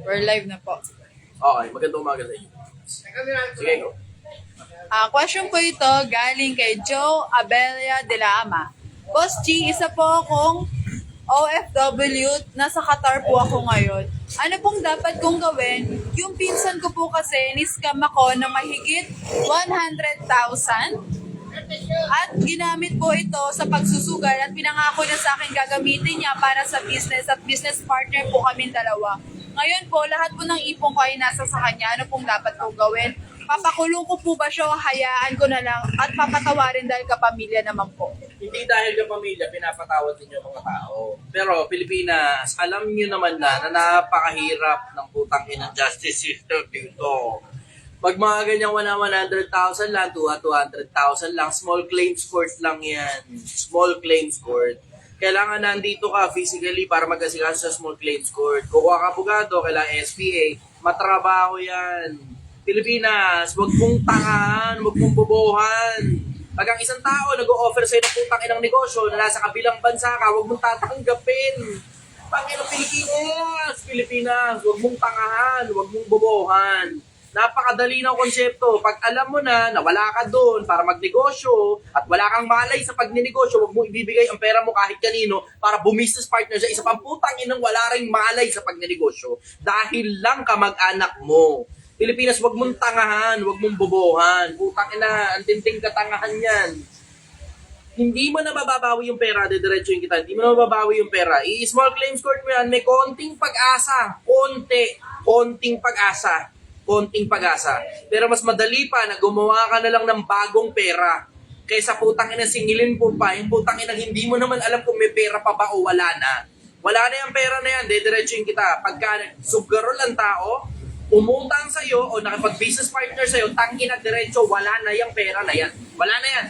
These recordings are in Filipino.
We're live na po. Okay, magandang umaga sa inyo. Sige, go. Question po ito galing kay Joe Abelia de la Ama. Boss G, isa po akong OFW, nasa Qatar po ako ngayon. Ano pong dapat kong gawin? Yung pinsan ko po kasi ni-scam ako na mahigit 100,000 at ginamit po ito sa pagsusugal at pinangako na sa akin gagamitin niya para sa business at business partner po kami dalawa. Ngayon po, lahat po ng ipon ko ay nasa sa kanya. Ano pong dapat kong gawin? Papakulong ko po ba siya o hayaan ko na lang at papatawarin dahil kapamilya naman po? Hindi dahil ka pamilya, pinapatawad ninyo ang mga tao. Pero Pilipinas, alam niyo naman na napakahirap ng putang inang justice system dito. Pag mga ganyang 100,000 lang, 200,000 lang, small claims court lang yan. Small claims court. Kailangan nandito ka physically para mag-asikaso sa small claims court. Kukuha ka abogado, kailangan SPA, matrabaho yan. Pilipinas, wag mong tangahan, wag mong bobohan. Pag ang isang tao nag-o-offer sa'yo ng putang inang negosyo na nasa kabilang bansa ka, wag mong tatanggapin. Panginoon Pilipinas, wag mong tangahan, wag mong bobohan. Napakadali ng konsepto. Pag alam mo na wala ka doon para magnegosyo at wala kang malay sa pagninegosyo, wag mo ibibigay ang pera mo kahit kanino para business partner sa isa pang putang inang wala ring malay sa pagninegosyo dahil lang kamag-anak mo. Pilipinas, wag mong tangahan, wag mong bobohan. Putang ina, ang tinting katangahan yan. Hindi mo na mababawi yung pera, didiretsuhin kita. Hindi mo na mababawi yung pera. I-small claims court mo yan, may konting pag-asa. Konting pag-asa. Konting pag-asa. Pero mas madali pa na gumawa ka na lang ng bagong pera kaysa putang ina singilin po pa. Yung putang ina hindi mo naman alam kung may pera pa ba o wala na. Wala na yung pera na yan, didiretsuhin kita. Pagka subgarol ang tao, umutang sa'yo o nakipag-business partner sa'yo, tangin at diretso, wala na yung pera na yan. Wala na yan.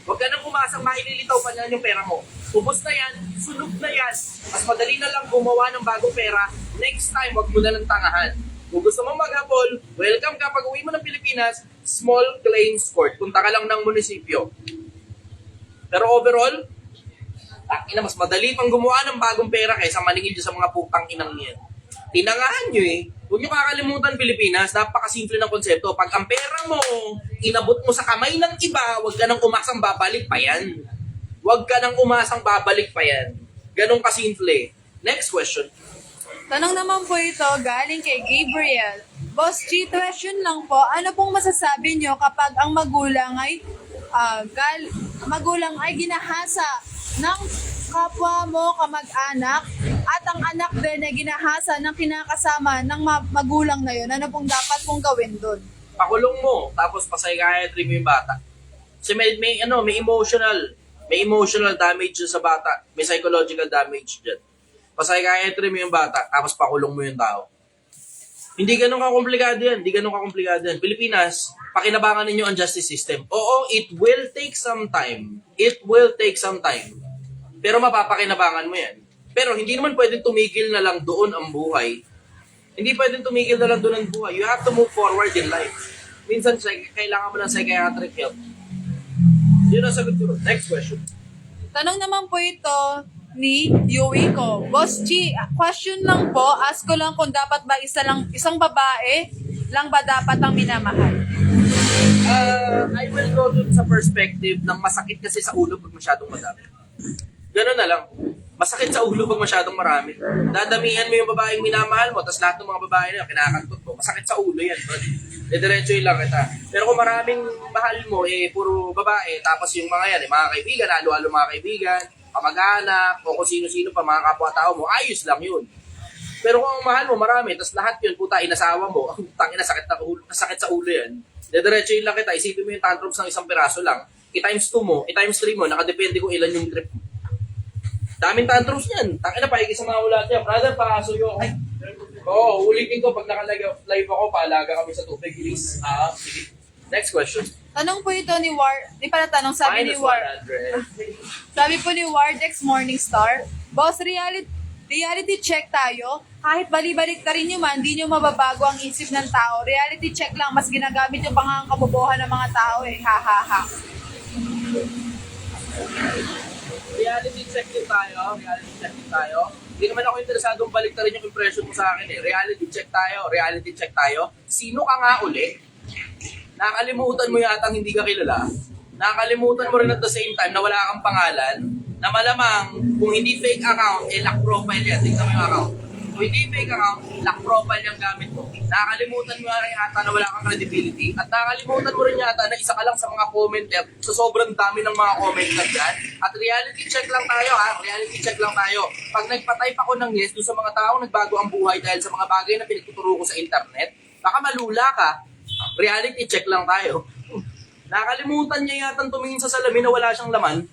Huwag ka nang umasang maililitaw pa niyan yung pera mo. Ubus na yan, sunog na yan. Mas madali na lang gumawa ng bagong pera. Next time, wag mo na lang tangahan. Kung gusto mong mag-habol, welcome ka. Pag uwi mo ng Pilipinas, small claims court. Punta ka lang ng munisipyo. Pero overall, mas madali pang gumawa ng bagong pera kaysa maningil sa mga putang inang yan. Tinangahan nyo eh. Huwag nyo kakalimutan Pilipinas, napakasimple ng konsepto. Pag ang pera mo, inabot mo sa kamay ng iba, huwag ka nang umasang babalik pa yan. Huwag ka nang umasang babalik pa yan. Ganun kasimple. Next question. Tanong naman po ito galing kay Gabriel. Boss G, question lang po, ano pong masasabi nyo kapag ang magulang ay ginahasa ng kapwa mo kamag-anak at ang anak din ay ginahasa ng kinakasama ng magulang na yun? Ano pong dapat pong gawin doon? Pakulong mo, tapos pa-psychiatry mo yung bata. Kasi may emotional damage sa bata. May psychological damage dyan. Pa-psychiatry mo yung bata, tapos pakulong mo yung tao. Hindi ganun kakomplikado yan. Pilipinas, pakinabangan ninyo ang justice system. Oo, it will take some time. Pero mapapakinabangan mo yan. Pero hindi naman pwedeng tumigil na lang doon ang buhay. You have to move forward in life. Minsan, kailangan mo ng psychiatric help. Yun ang sagot ko. Next question. Tanong naman po ito ni Yui ko. Boss G, question lang po, ask ko lang kung dapat ba isang babae lang ba dapat ang minamahal? I will go dun sa perspective ng masakit kasi sa ulo pag masyadong madami. Ganun na lang. Masakit sa ulo pag masyadong marami. Dadamihan mo yung babaeng minamahal mo, tapos lahat ng mga babae na yun, kinakantot mo. Masakit sa ulo yan. Diretsuhin lang kita. Pero kung maraming mahal mo, puro babae, tapos yung mga yan, mga kaibigan, halo-halo mga kaibigan, kamag-anak, o kung sino-sino pa, mga kapwa-tao mo, ayos lang yun. Pero kung ang mahal mo, marami, tapos lahat yun, puta, inasawa mo, tangina, sakit sa ulo yan. Diretsuhin lang kita, isipin mo yung tantrums ng isang piraso lang, i-times 2 mo, i-times 3 mo, nakadepende kung ilan yung trip mo. Daming tantrums yan. Tangina, paigil sa mga ulat yan. Brother, pakaso yung ako. Oo, ulitin ko, pag naka-live ako, paalaga kami sa tubig, ilis. Sige. Next question. Tanong po ito ni sabi ni Sabi po ni Wardex Morningstar, Boss, reality check tayo. Kahit bali-balik ka rin nyo man, di nyo mababago ang isip ng tao. Reality check lang, mas ginagamit yung pangangkabobohan ng mga tao eh. Ha ha ha. Reality check din tayo. Hindi naman ako interesadong balik na rin yung impression mo sa akin eh. Reality check tayo. Sino ka nga uli? Nakakalimutan mo yata hindi ka kilala. Nakakalimutan mo rin at the same time na wala kang pangalan, na malamang kung hindi fake account, lock profile yan. Tingnan mo yung account. Kung hindi fake account, lock profile yung gamit mo. Nakakalimutan mo rin yata na wala kang credibility at nakakalimutan mo rin yata na isa ka lang sa mga commenter sa sobrang dami ng mga commenter dyan. At reality check lang tayo ha, reality check lang tayo. Pag nagpa-type ako ng yes doon sa mga taong nagbago ang buhay dahil sa mga bagay na pinagtuturo ko sa internet, baka malula ka. Reality check lang tayo. Nakalimutan niya yata tumingin sa salamin na wala siyang laman.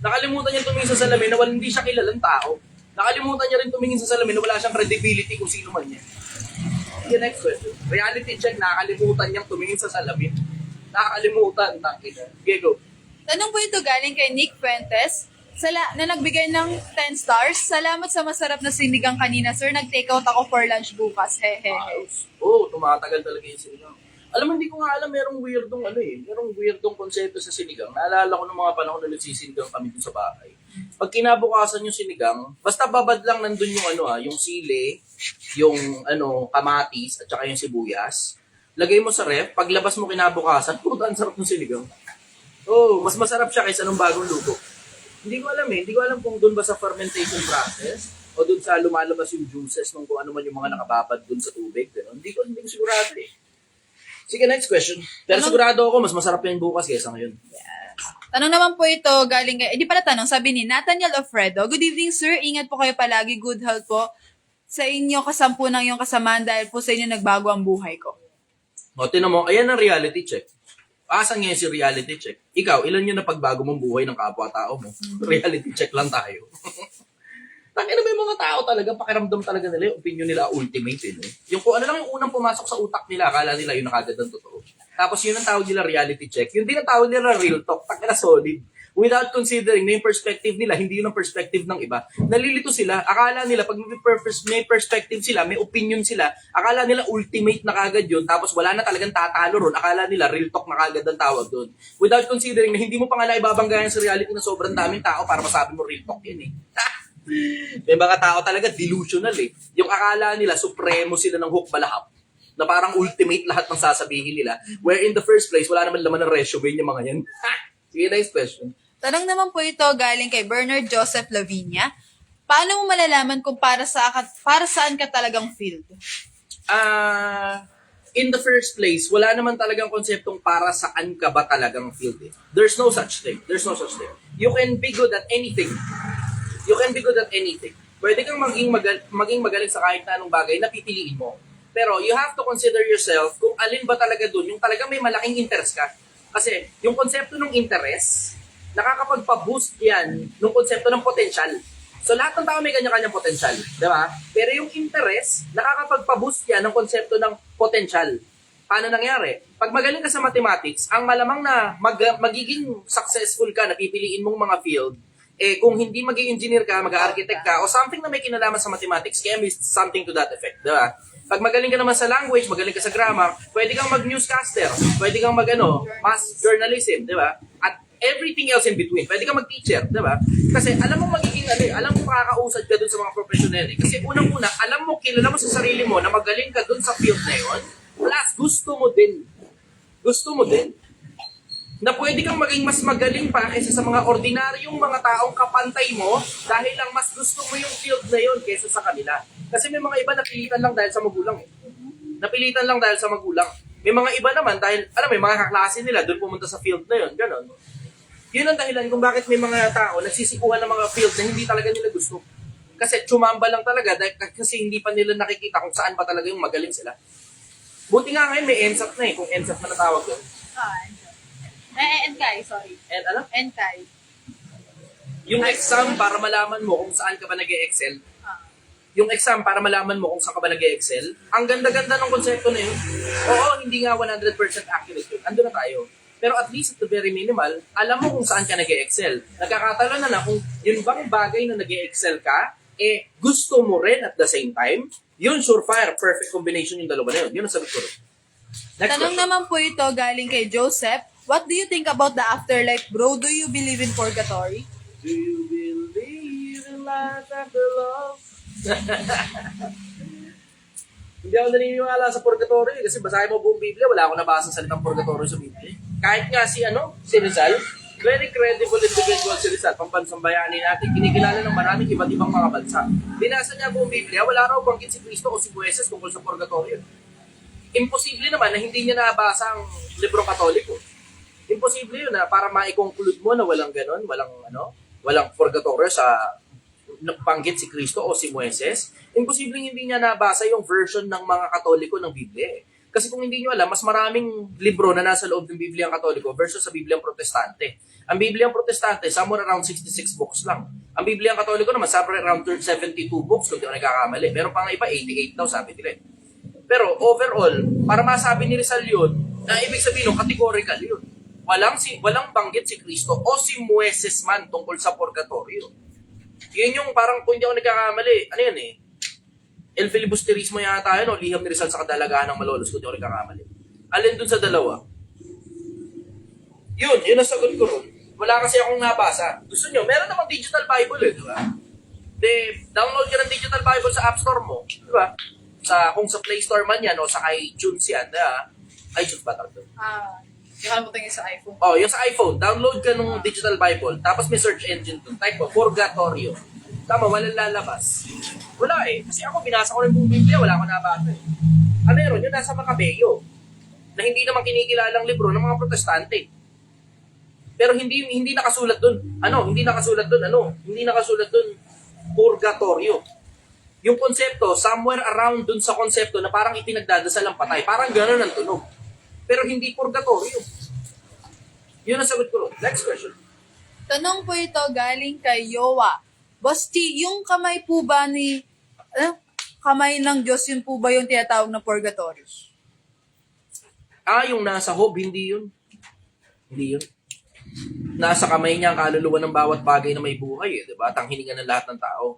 Nakalimutan niya tumingin sa salamin na hindi siya kilalang tao. Nakalimutan niya rin tumingin sa salamin na wala siyang credibility kung sino man niya. Yung next question. Reality check, nakalimutan niyang tumingin sa salamin. Nakalimutan, tangina. Okay, go. Tanong po ito galing kay Nick Fuentes na nagbigay ng 10 stars. Salamat sa masarap na sinigang kanina, sir. Nag-take out ako for lunch bukas. Hehehe. Oo, tumatagal talaga yung sinigang. Alam mo, hindi ko nga alam, merong weirdong konsepto sa sinigang. Naalala ko ng mga panahon na nagsisinigang kami dun sa bahay. Pag kinabukasan yung sinigang, basta babad lang nandun yung yung sili, yung kamatis, at saka yung sibuyas. Lagay mo sa ref, paglabas mo kinabukasan, puta, ang sarap ng sinigang. Oh, mas masarap siya kaysa nung bagong luto. Hindi ko alam kung dun ba sa fermentation process, o dun sa lumalabas yung juices ng kung ano man yung mga nakababad dun sa tubig. Gano'n. Hindi ko sigurado eh. Sige, next question. Pero sigurado ako, mas masarap yan bukas kaysa ngayon. Tanong naman po ito galing kay, hindi pala tanong, sabi ni Nathaniel Ofredo, good evening sir, ingat po kayo palagi, good health po sa inyo, kasampu ng iyong kasamaan dahil po sa inyo nagbago ang buhay ko. O, tinan mo, ayan ang reality check. Asan ngayon si reality check? Ikaw, ilan yun na pagbago mong buhay ng kapwa-tao mo? Reality check lang tayo. Tangina, may mga tao talaga, pakiramdam talaga nila, yung opinion nila ultimate eh. No? Yung kung ano lang yung unang pumasok sa utak nila, akala nila yun ang agad ng totoo. Tapos yun ang tawag nila reality check. Yun din ang tawag nila real talk, tangina solid. Without considering na yung perspective nila, hindi yun ang perspective ng iba. Nalilito sila, akala nila pag may perspective sila, may opinion sila, akala nila ultimate na kagad yun, tapos wala na talagang tatalo ron, akala nila real talk na kagad ang tawag doon. Without considering na hindi mo pa nga naibabanggayan sa reality na sobrang daming tao para masabi mo real talk yan eh. May mga tao talaga delusional eh. Yung akala nila, supremo sila ng hook balahap. Na parang ultimate lahat ng sasabihin nila. Where in the first place, wala naman laman ng resume yung mga yan. Sige, next question. Tanong naman po ito galing kay Bernard Joseph Lavinia. Paano mo malalaman kung para saan ka talagang field? In the first place, wala naman talagang konseptong para saan ka ba talagang field eh. There's no such thing. You can be good at anything. Pwede kang maging magaling sa kahit na anong bagay na pipiliin mo. Pero you have to consider yourself kung alin ba talaga dun, yung talaga may malaking interest ka. Kasi yung konsepto ng interest, nakakapagpa-boost yan ng konsepto ng potential. So lahat ng tao may kanya-kanyang potential, di ba? Pero yung interest, nakakapagpa-boost yan ng konsepto ng potential. Paano nangyari? Pag magaling ka sa mathematics, ang malamang na magiging successful ka na pipiliin mong mga field, kung hindi mag-engineer ka, mag-architect ka, o something na may kinalaman sa mathematics, chemist, something to that effect, di ba? Pag magaling ka naman sa language, magaling ka sa grammar, pwede kang mag-newscaster, pwede kang mass journalism, di ba? At everything else in between. Pwede kang mag-teacher, di ba? Kasi alam mo alam mo makakausad ka dun sa mga professional. Kasi unang-una, alam mo, kilala mo sa sarili mo na magaling ka dun sa field na yun, plus gusto mo din. Na pwede kang maging mas magaling pa kaysa sa mga ordinaryong mga taong kapantay mo dahil lang mas gusto mo yung field na yun kaysa sa kanila. Kasi may mga iba napilitan lang dahil sa magulang eh. May mga iba naman dahil, may mga kaklase nila doon pumunta sa field na yun, gano'n. Yun ang dahilan kung bakit may mga tao nagsisikuhan ng mga field na hindi talaga nila gusto. Kasi tsumamba lang talaga kasi hindi pa nila nakikita kung saan pa talaga yung magaling sila. Buti nga ngayon may NSAT na eh, kung NSAT man natawag yun. NCAI, sorry. And ano? NCAI. Yung exam para malaman mo kung saan ka ba nag-e-excel. Yung exam para malaman mo kung saan ka ba nag-e-excel. Ang ganda-ganda ng konsepto na yun. Oo, hindi nga 100% accurate yun. Ando na tayo. Pero at least at the very minimal, alam mo kung saan ka nag-e-excel. Nagkakatalo na lang kung yun bang bagay na nag-e-excel ka, gusto mo rin at the same time, yun surefire, perfect combination yung dalawa na yun. Yun ang sabi ko rin. Tanong naman po ito galing kay Joseph. What do you think about the afterlife, bro? Do you believe in purgatory? Do you believe in life after love? Hindi ako naniniwala sa purgatorio kasi basahin mo buong Biblia, wala akong nabasa salitang purgatorio sa Biblia. Kahit nga si Rizal, very credible individual si Rizal, pambansang bayani natin, kinikilala ng maraming iba't ibang mga bansa. Binasa niya buong Biblia, wala raw banggit si Kristo o si Moises tungkol sa purgatorio. Imposible naman na hindi niya nabasa ang libro katoliko. Imposible yun na para ma-conclude mo na walang ganon, walang purgatorio sa banggit si Kristo o si Moises. Imposible hindi niya nabasa yung version ng mga katoliko ng Biblia. Kasi kung hindi nyo alam, mas maraming libro na nasa loob ng Biblia ang Katoliko versus sa Biblia ang Protestante. Ang Biblia ang Protestante, somewhere around 66 books lang. Ang Biblia ang Katoliko naman, somewhere around 72 books, kung di ako nagkakamali. Pero pang iba, 88 daw, sabi nila. Pero overall, para masabi ni Rizal yun, na ibig sabihin, categorical yun. Walang banggit si Kristo o si Moises man tungkol sa purgatorio. Yun yung parang kung di ako nagkakamali, ano yun El filibusterismo yata tayo, liham ni Rizal sa kadalagaan ng malolos kung di ako nagkakamali. Alin dun sa dalawa? Yun ang sagot ko ron. Wala kasi akong nabasa. Gusto nyo, meron namang digital Bible di ba? Download ka ng digital Bible sa App Store mo, di ba? Kung sa Play Store man yan o sa iTunes yan, iTunes ba tawag doon? Nakalimutan yung sa iPhone. Yung sa iPhone, download ka ng digital Bible, tapos may search engine doon. Type mo, Purgatorio. Tama, walang lalabas. Wala Kasi ako, binasa ko rin buong Biblia, wala akong nabasa meron, yun nasa Macabeo. Na hindi naman kinikilalang libro ng mga Protestante. Pero hindi nakasulat doon. Hindi nakasulat doon, Purgatorio. Yung konsepto, somewhere around doon sa konsepto na parang ipinagdadasal ang patay. Parang gano'n ang tunog. Pero hindi purgatorio. Yun ang sagot ko. Next question. Tanong po ito galing kay Yowa. Boss T, yung kamay po ba kamay ng Diyos, yun po ba yung tinatawag na purgatory? Yung nasa hob, hindi yun. Hindi yun. Nasa kamay niya ang kaluluwa ng bawat bagay na may buhay, diba? At ang hininga ng lahat ng tao.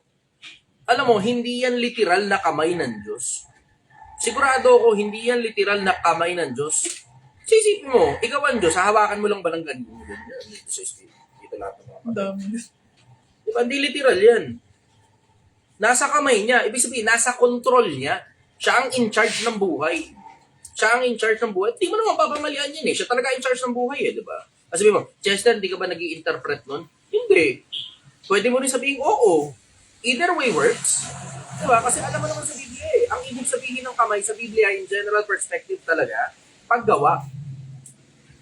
Alam mo, hindi yan literal na kamay ng Diyos. Sigurado ako, hindi yan literal na kamay ng Diyos. Sisipin mo, ikaw ang Diyos, hahawakan mo lang ba ng ganyan? Dito lahat ng mga patay. Diba, hindi literal yan. Nasa kamay niya. Ibig sabihin, nasa control niya. Siya ang in charge ng buhay. Hindi mo naman papamalian yan Siya talaga in charge ng buhay di ba? Kasi sabi mo, Chester, hindi ka ba nag-i-interpret nun? Hindi. Pwede mo rin sabihin, oo. Either way works. Diba? Kasi alam mo naman sa Biblia ang ibig sabihin ng kamay sa Biblia, in general perspective talaga, paggawa.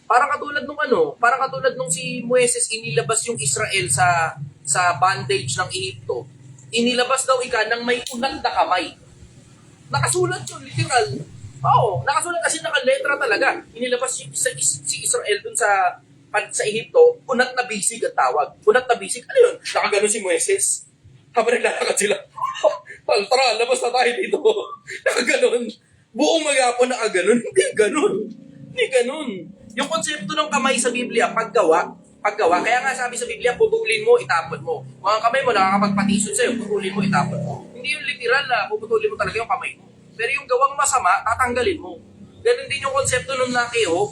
Parang katulad nung si Moises inilabas yung Israel sa bondage ng Ehipto. Inilabas daw ng may unat na kamay. Nakasulat yun, literal. Oo, nakasulat kasi nakaletra talaga. Inilabas si Israel dun sa Ehipto, unat na bisig ang tawag. Unat na bisig, ano yun? Nakaganon si Moises. Habang naglalakad sila, tara, labas na tayo dito. Nakaganon. Buong magyapon nakaganon. Hindi ganon. Yung konsepto ng kamay sa Biblia, paggawa. Kaya nga sabi sa Biblia, putulin mo, itapon mo. Mga kamay mo, nakakapagpatisod sa'yo, putulin mo, itapon mo. Hindi yung literal na puputulin mo talaga yung kamay mo. Pero yung gawang masama, tatanggalin mo. Ganun din yung konsepto ng nakiho,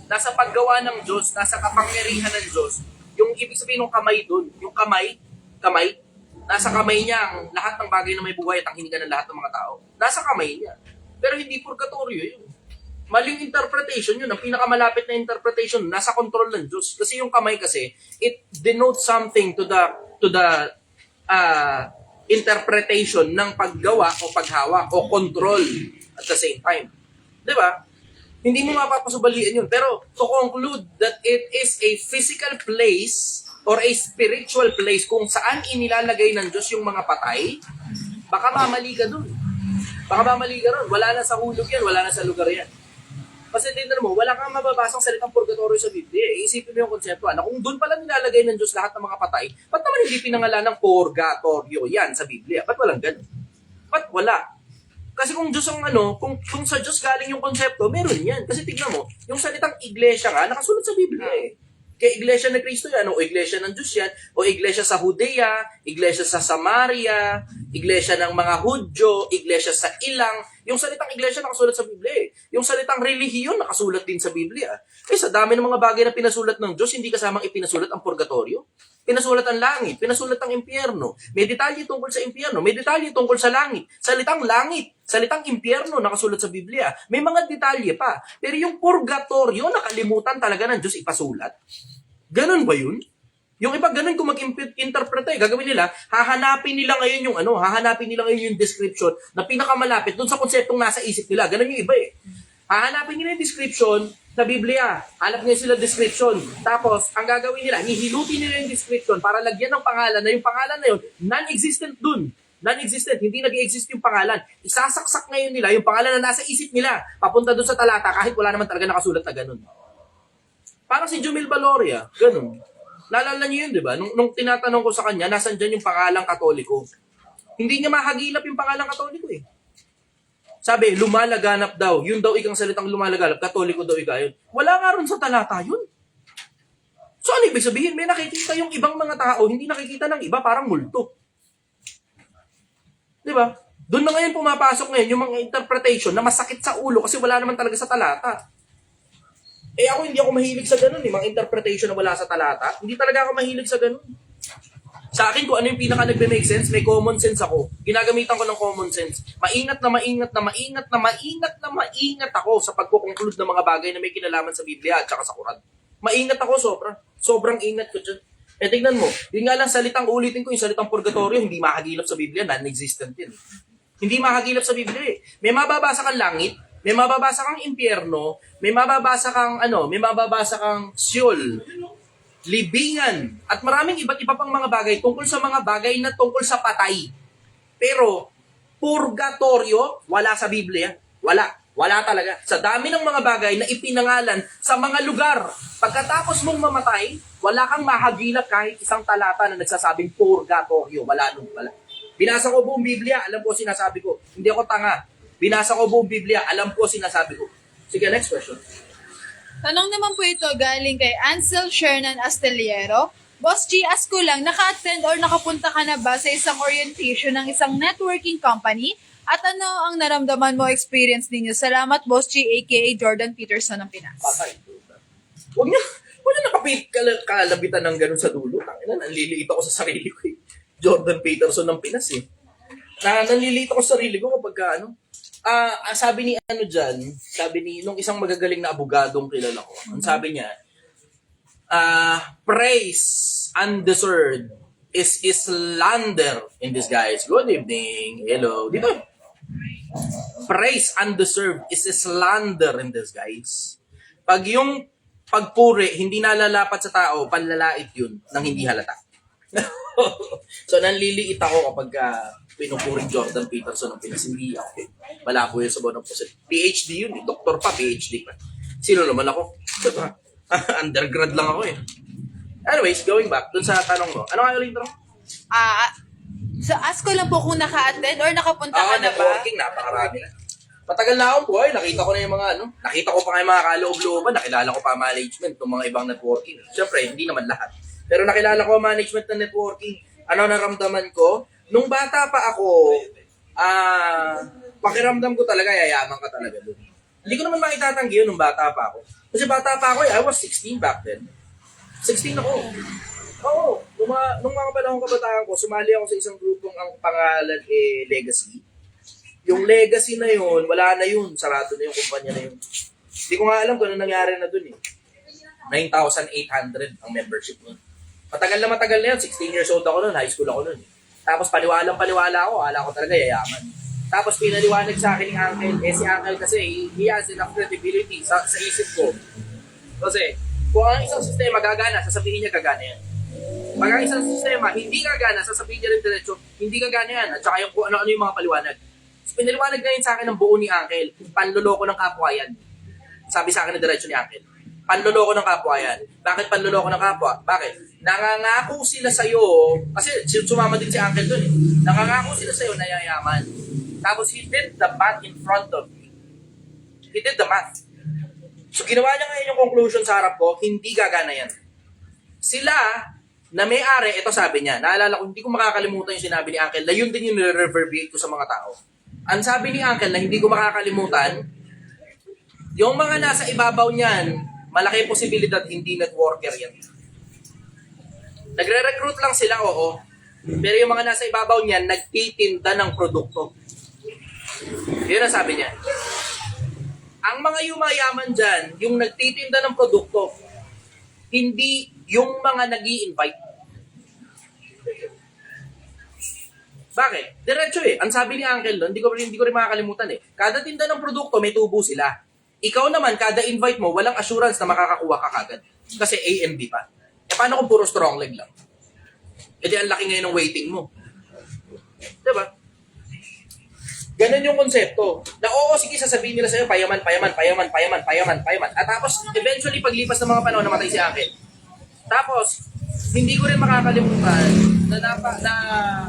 nasa paggawa ng Diyos, nasa kapangyarihan ng Diyos. Yung ibig sabihin ng kamay dun, yung kamay, nasa kamay niya ang lahat ng bagay na may buhay at ang hininga ng lahat ng mga tao. Nasa kamay niya. Pero hindi purgatorio yun. Maling interpretation yun. Ang pinakamalapit na interpretation, nasa control ng Diyos. Kasi yung kamay kasi, it denotes something to the interpretation ng paggawa o paghawak o control at the same time. Diba? Hindi mo mapapasubalian yun. Pero to conclude that it is a physical place or a spiritual place kung saan inilalagay ng Diyos yung mga patay, baka mamali ka dun. Wala na sa hulog yan, wala na sa lugar yan. Kasi tingnan mo, wala kang mababasang salitang purgatorio sa Biblia. Iisipin mo yung konsepto. Kung doon pala nilalagay ng Diyos lahat ng mga patay, ba't naman hindi pinangalan ng purgatorio yan sa Biblia? Ba't walang ganun? Ba't wala? Kasi kung Diyos ang kung sa Diyos galing yung konsepto, meron yan. Kasi tignan mo, yung salitang iglesia nga, nakasulat sa Biblia Kaya iglesia na Kristo yan, o iglesia ng Diyos yan, o iglesia sa Judea, iglesia sa Samaria, iglesia ng mga Hudyo, iglesia sa ilang. Yung salitang iglesia nakasulat sa Biblia Yung salitang relihiyon nakasulat din sa Biblia. Sa dami ng mga bagay na pinasulat ng Diyos, hindi kasamang ipinasulat ang purgatorio. Pinasulat ang langit, pinasulat ang impyerno. May detalye tungkol sa impyerno, may detalye tungkol sa langit. Salitang langit, salitang impyerno nakasulat sa Biblia. May mga detalye pa. Pero yung purgatorio, nakalimutan talaga ng Diyos ipasulat. Ganun ba yun? Yung iba ganun kung mag-interpret gagawin nila, hahanapin nila ngayon yung description na pinakamalapit dun sa konseptong nasa isip nila. Ganun yung iba eh. Hahanapin nila yung description sa Biblia. Hanap nila sila description. Tapos, ang gagawin nila, hihilutin nila yung description para lagyan ng pangalan na yung pangalan na yun, non-existent dun. Non-existent. Hindi nag-exist yung pangalan. Isasaksak ngayon nila yung pangalan na nasa isip nila. Papunta dun sa talata kahit wala naman talaga nakasulat na ganun. Parang si Jumil Baloria. Ganun. Naalala niyo yun, di ba? Nung tinatanong ko sa kanya, nasan dyan yung pangalang Katoliko? Hindi niya mahagilap yung pangalang Katoliko eh. Sabi, lumalaganap daw. Yun daw ikang salitang lumalaganap. Katoliko daw ika yun. Wala nga ron sa talata yun. So ano ibig sabihin? May nakikita yung ibang mga tao, hindi nakikita ng iba, parang multo. Di ba? Doon na ngayon pumapasok ngayon yung mga interpretation na masakit sa ulo kasi wala naman talaga sa talata. Eh ako hindi ako mahilig sa ganun eh. Mga interpretation na wala sa talata. Hindi talaga ako mahilig sa ganun. Sa akin, kung ano yung pinaka nagbe-make sense, may common sense ako. Ginagamitan ko ng common sense. Maingat ako sa pagkukonclude ng mga bagay na may kinalaman sa Biblia at saka sa Quran. Maingat ako sobra. Sobrang ingat ko dyan. Eh tignan mo, yun nga lang salitang ulitin ko, yung salitang purgatorio, hindi mahagilap sa Biblia, non-existent yun. Hindi mahagilap sa Biblia eh. May mababasa kang langit, may mababasa kang impyerno, may mababasa kang Sheol, libingan, at maraming iba't iba pang mga bagay tungkol sa mga bagay na tungkol sa patay. Pero, purgatorio, wala sa Biblia. Wala talaga. Sa dami ng mga bagay na ipinangalan sa mga lugar, pagkatapos mong mamatay, wala kang mahagilap kahit isang talata na nagsasabing purgatorio. Wala. Binasa ko buong Biblia, alam ko sinasabi ko. Hindi ako tanga. Binasa ko buong Biblia, alam ko sinasabi ko. Sige, next question. Tanong naman po ito galing kay Ansel Shernan Astillero. Boss G, ask ko lang, naka-attend or nakapunta ka na ba sa isang orientation ng isang networking company? At ano ang naramdaman mo experience ninyo? Salamat, Boss G, aka Jordan Peterson ng Pinas. Patay. Wala kalabitan ng ganun sa dulo. Nanliliit ako sa sarili ko eh. Jordan Peterson ng Pinas eh. Nanliliit ako sa sarili ko kapag sabi ni nung isang magagaling na abogadong kilala ko, ang sabi niya, praise undeserved is slander in disguise. Good evening. Hello. Dito. Praise undeserved is slander in disguise. Pag yung pagpuri, hindi nalalapat sa tao, panlalait yun nang hindi halata. So, nanliliit ako kapag pinupuring Jordan Peterson ng Pinas. Hindi ako. Malabo yun sa buwan ng puso. PhD yun. Doktor pa, PhD pa. Sino naman ako? Undergrad lang ako eh. Anyways, going back dun sa tanong mo. Ano nga ulit tanong? So ask ko lang po kung naka-attend or nakapunta ka na ba? Networking, napakarami na. Matagal na akong buhay. Nakita ko na yung mga nakita ko pa nga yung mga kaloob-looban. Nakilala ko pa management ng mga ibang networking. Siyempre, hindi naman lahat. Pero nakilala ko management ng networking. Ano naramdaman ko? Nung bata pa ako, pakiramdam ko talaga, yayaman ka talaga doon. Hindi ko naman makitatanggi yun nung bata pa ako. Kasi bata pa ako, I was 16 back then. 16 ako. Oo. Nung mga panahon kabataan ko, sumali ako sa isang grupong ang pangalan Legacy. Yung Legacy na yun, wala na yun. Sarado na yung kumpanya na yun. Hindi ko nga alam kung ano nangyari na dun eh. 9,800 ang membership nun. Matagal na yun. 16 years old ako nun. High school ako nun. Tapos paniwala ako. Ala ko talaga yayaman. Tapos pinaliwanag sa akin ni Uncle. Si Uncle kasi, he has enough credibility sa isip ko. Kasi, kung ang isang sistema gagana, sasabihin niya gagana yan. Pag ang isang sistema hindi gagana, sasabihin niya rin diretso, hindi gagana yan. At saka yung kung ano-ano yung mga paliwanag. So, pinaliwanag na yun sa akin ng buo ni Uncle. Panloloko ng kapwa yan. Sabi sa akin na diretso ni Uncle. Panloloko ng kapwa yan. Bakit panloloko ng kapwa? Bakit? Nangangako sila sa'yo, kasi sumama din si Uncle dun eh. Nangangako sila sa'yo na yayaman. Tapos he did the math in front of me. He did the math. So ginawa niya ngayon yung conclusion sa harap ko, hindi gagana yan. Sila, na may-ari, ito sabi niya, naalala ko, hindi ko makakalimutan yung sinabi ni Uncle, na yun din yung reverberate ko sa mga tao. Ang sabi ni Uncle na hindi ko makakalimutan, yung mga nasa ibabaw niyan, malaki posibilidad hindi networker yan. Nagre-recruit lang sila, oo. Pero yung mga nasa ibabaw niyan, nagtitinda ng produkto. Yun ang sabi niya. Ang mga yumayaman dyan, yung nagtitinda ng produkto, hindi yung mga nag-i-invite. Bakit? Diretso eh. Ang sabi ni Uncle doon, hindi ko rin makakalimutan eh. Kada tinda ng produkto, may tubo sila. Ikaw naman, kada invite mo, walang assurance na makakakuha ka kagad. Kasi A and B pa. E paano kung puro strong leg lang? E di ang laki ngayon ng waiting mo. Diba? Ganun yung konsepto. Na oo, sige, sasabihin nila sa'yo, payaman. At tapos, eventually, paglipas ng mga panahon, namatay si Uncle. Tapos, hindi ko rin makakalimutan na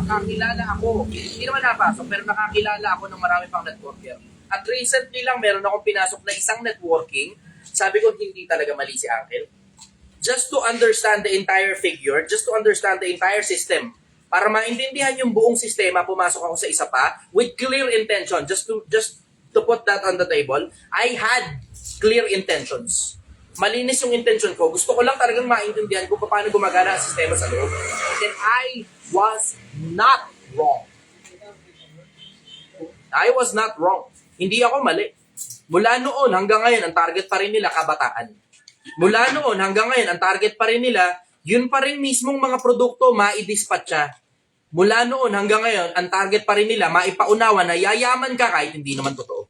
nakakilala ako. Hindi naman napasok, pero nakakilala ako ng marami pang networker. At recently lang, meron akong pinasok na isang networking. Sabi ko, hindi talaga mali si Uncle. Just to understand the entire figure, just to understand the entire system, para maintindihan yung buong sistema, pumasok ako sa isa pa with clear intention. Just to put that on the table, I had clear intentions. Malinis yung intention ko. Gusto ko lang talagang maintindihan kung paano gumagana ang sistema sa loob. And I was not wrong. I was not wrong. Hindi ako mali. Mula noon hanggang ngayon, ang target pa rin nila kabataan. Mula noon hanggang ngayon, ang target pa rin nila, yun pa rin mismong mga produkto maidispatcha. Mula noon hanggang ngayon, ang target pa rin nila, maipaunawa na yayaman ka kahit hindi naman totoo.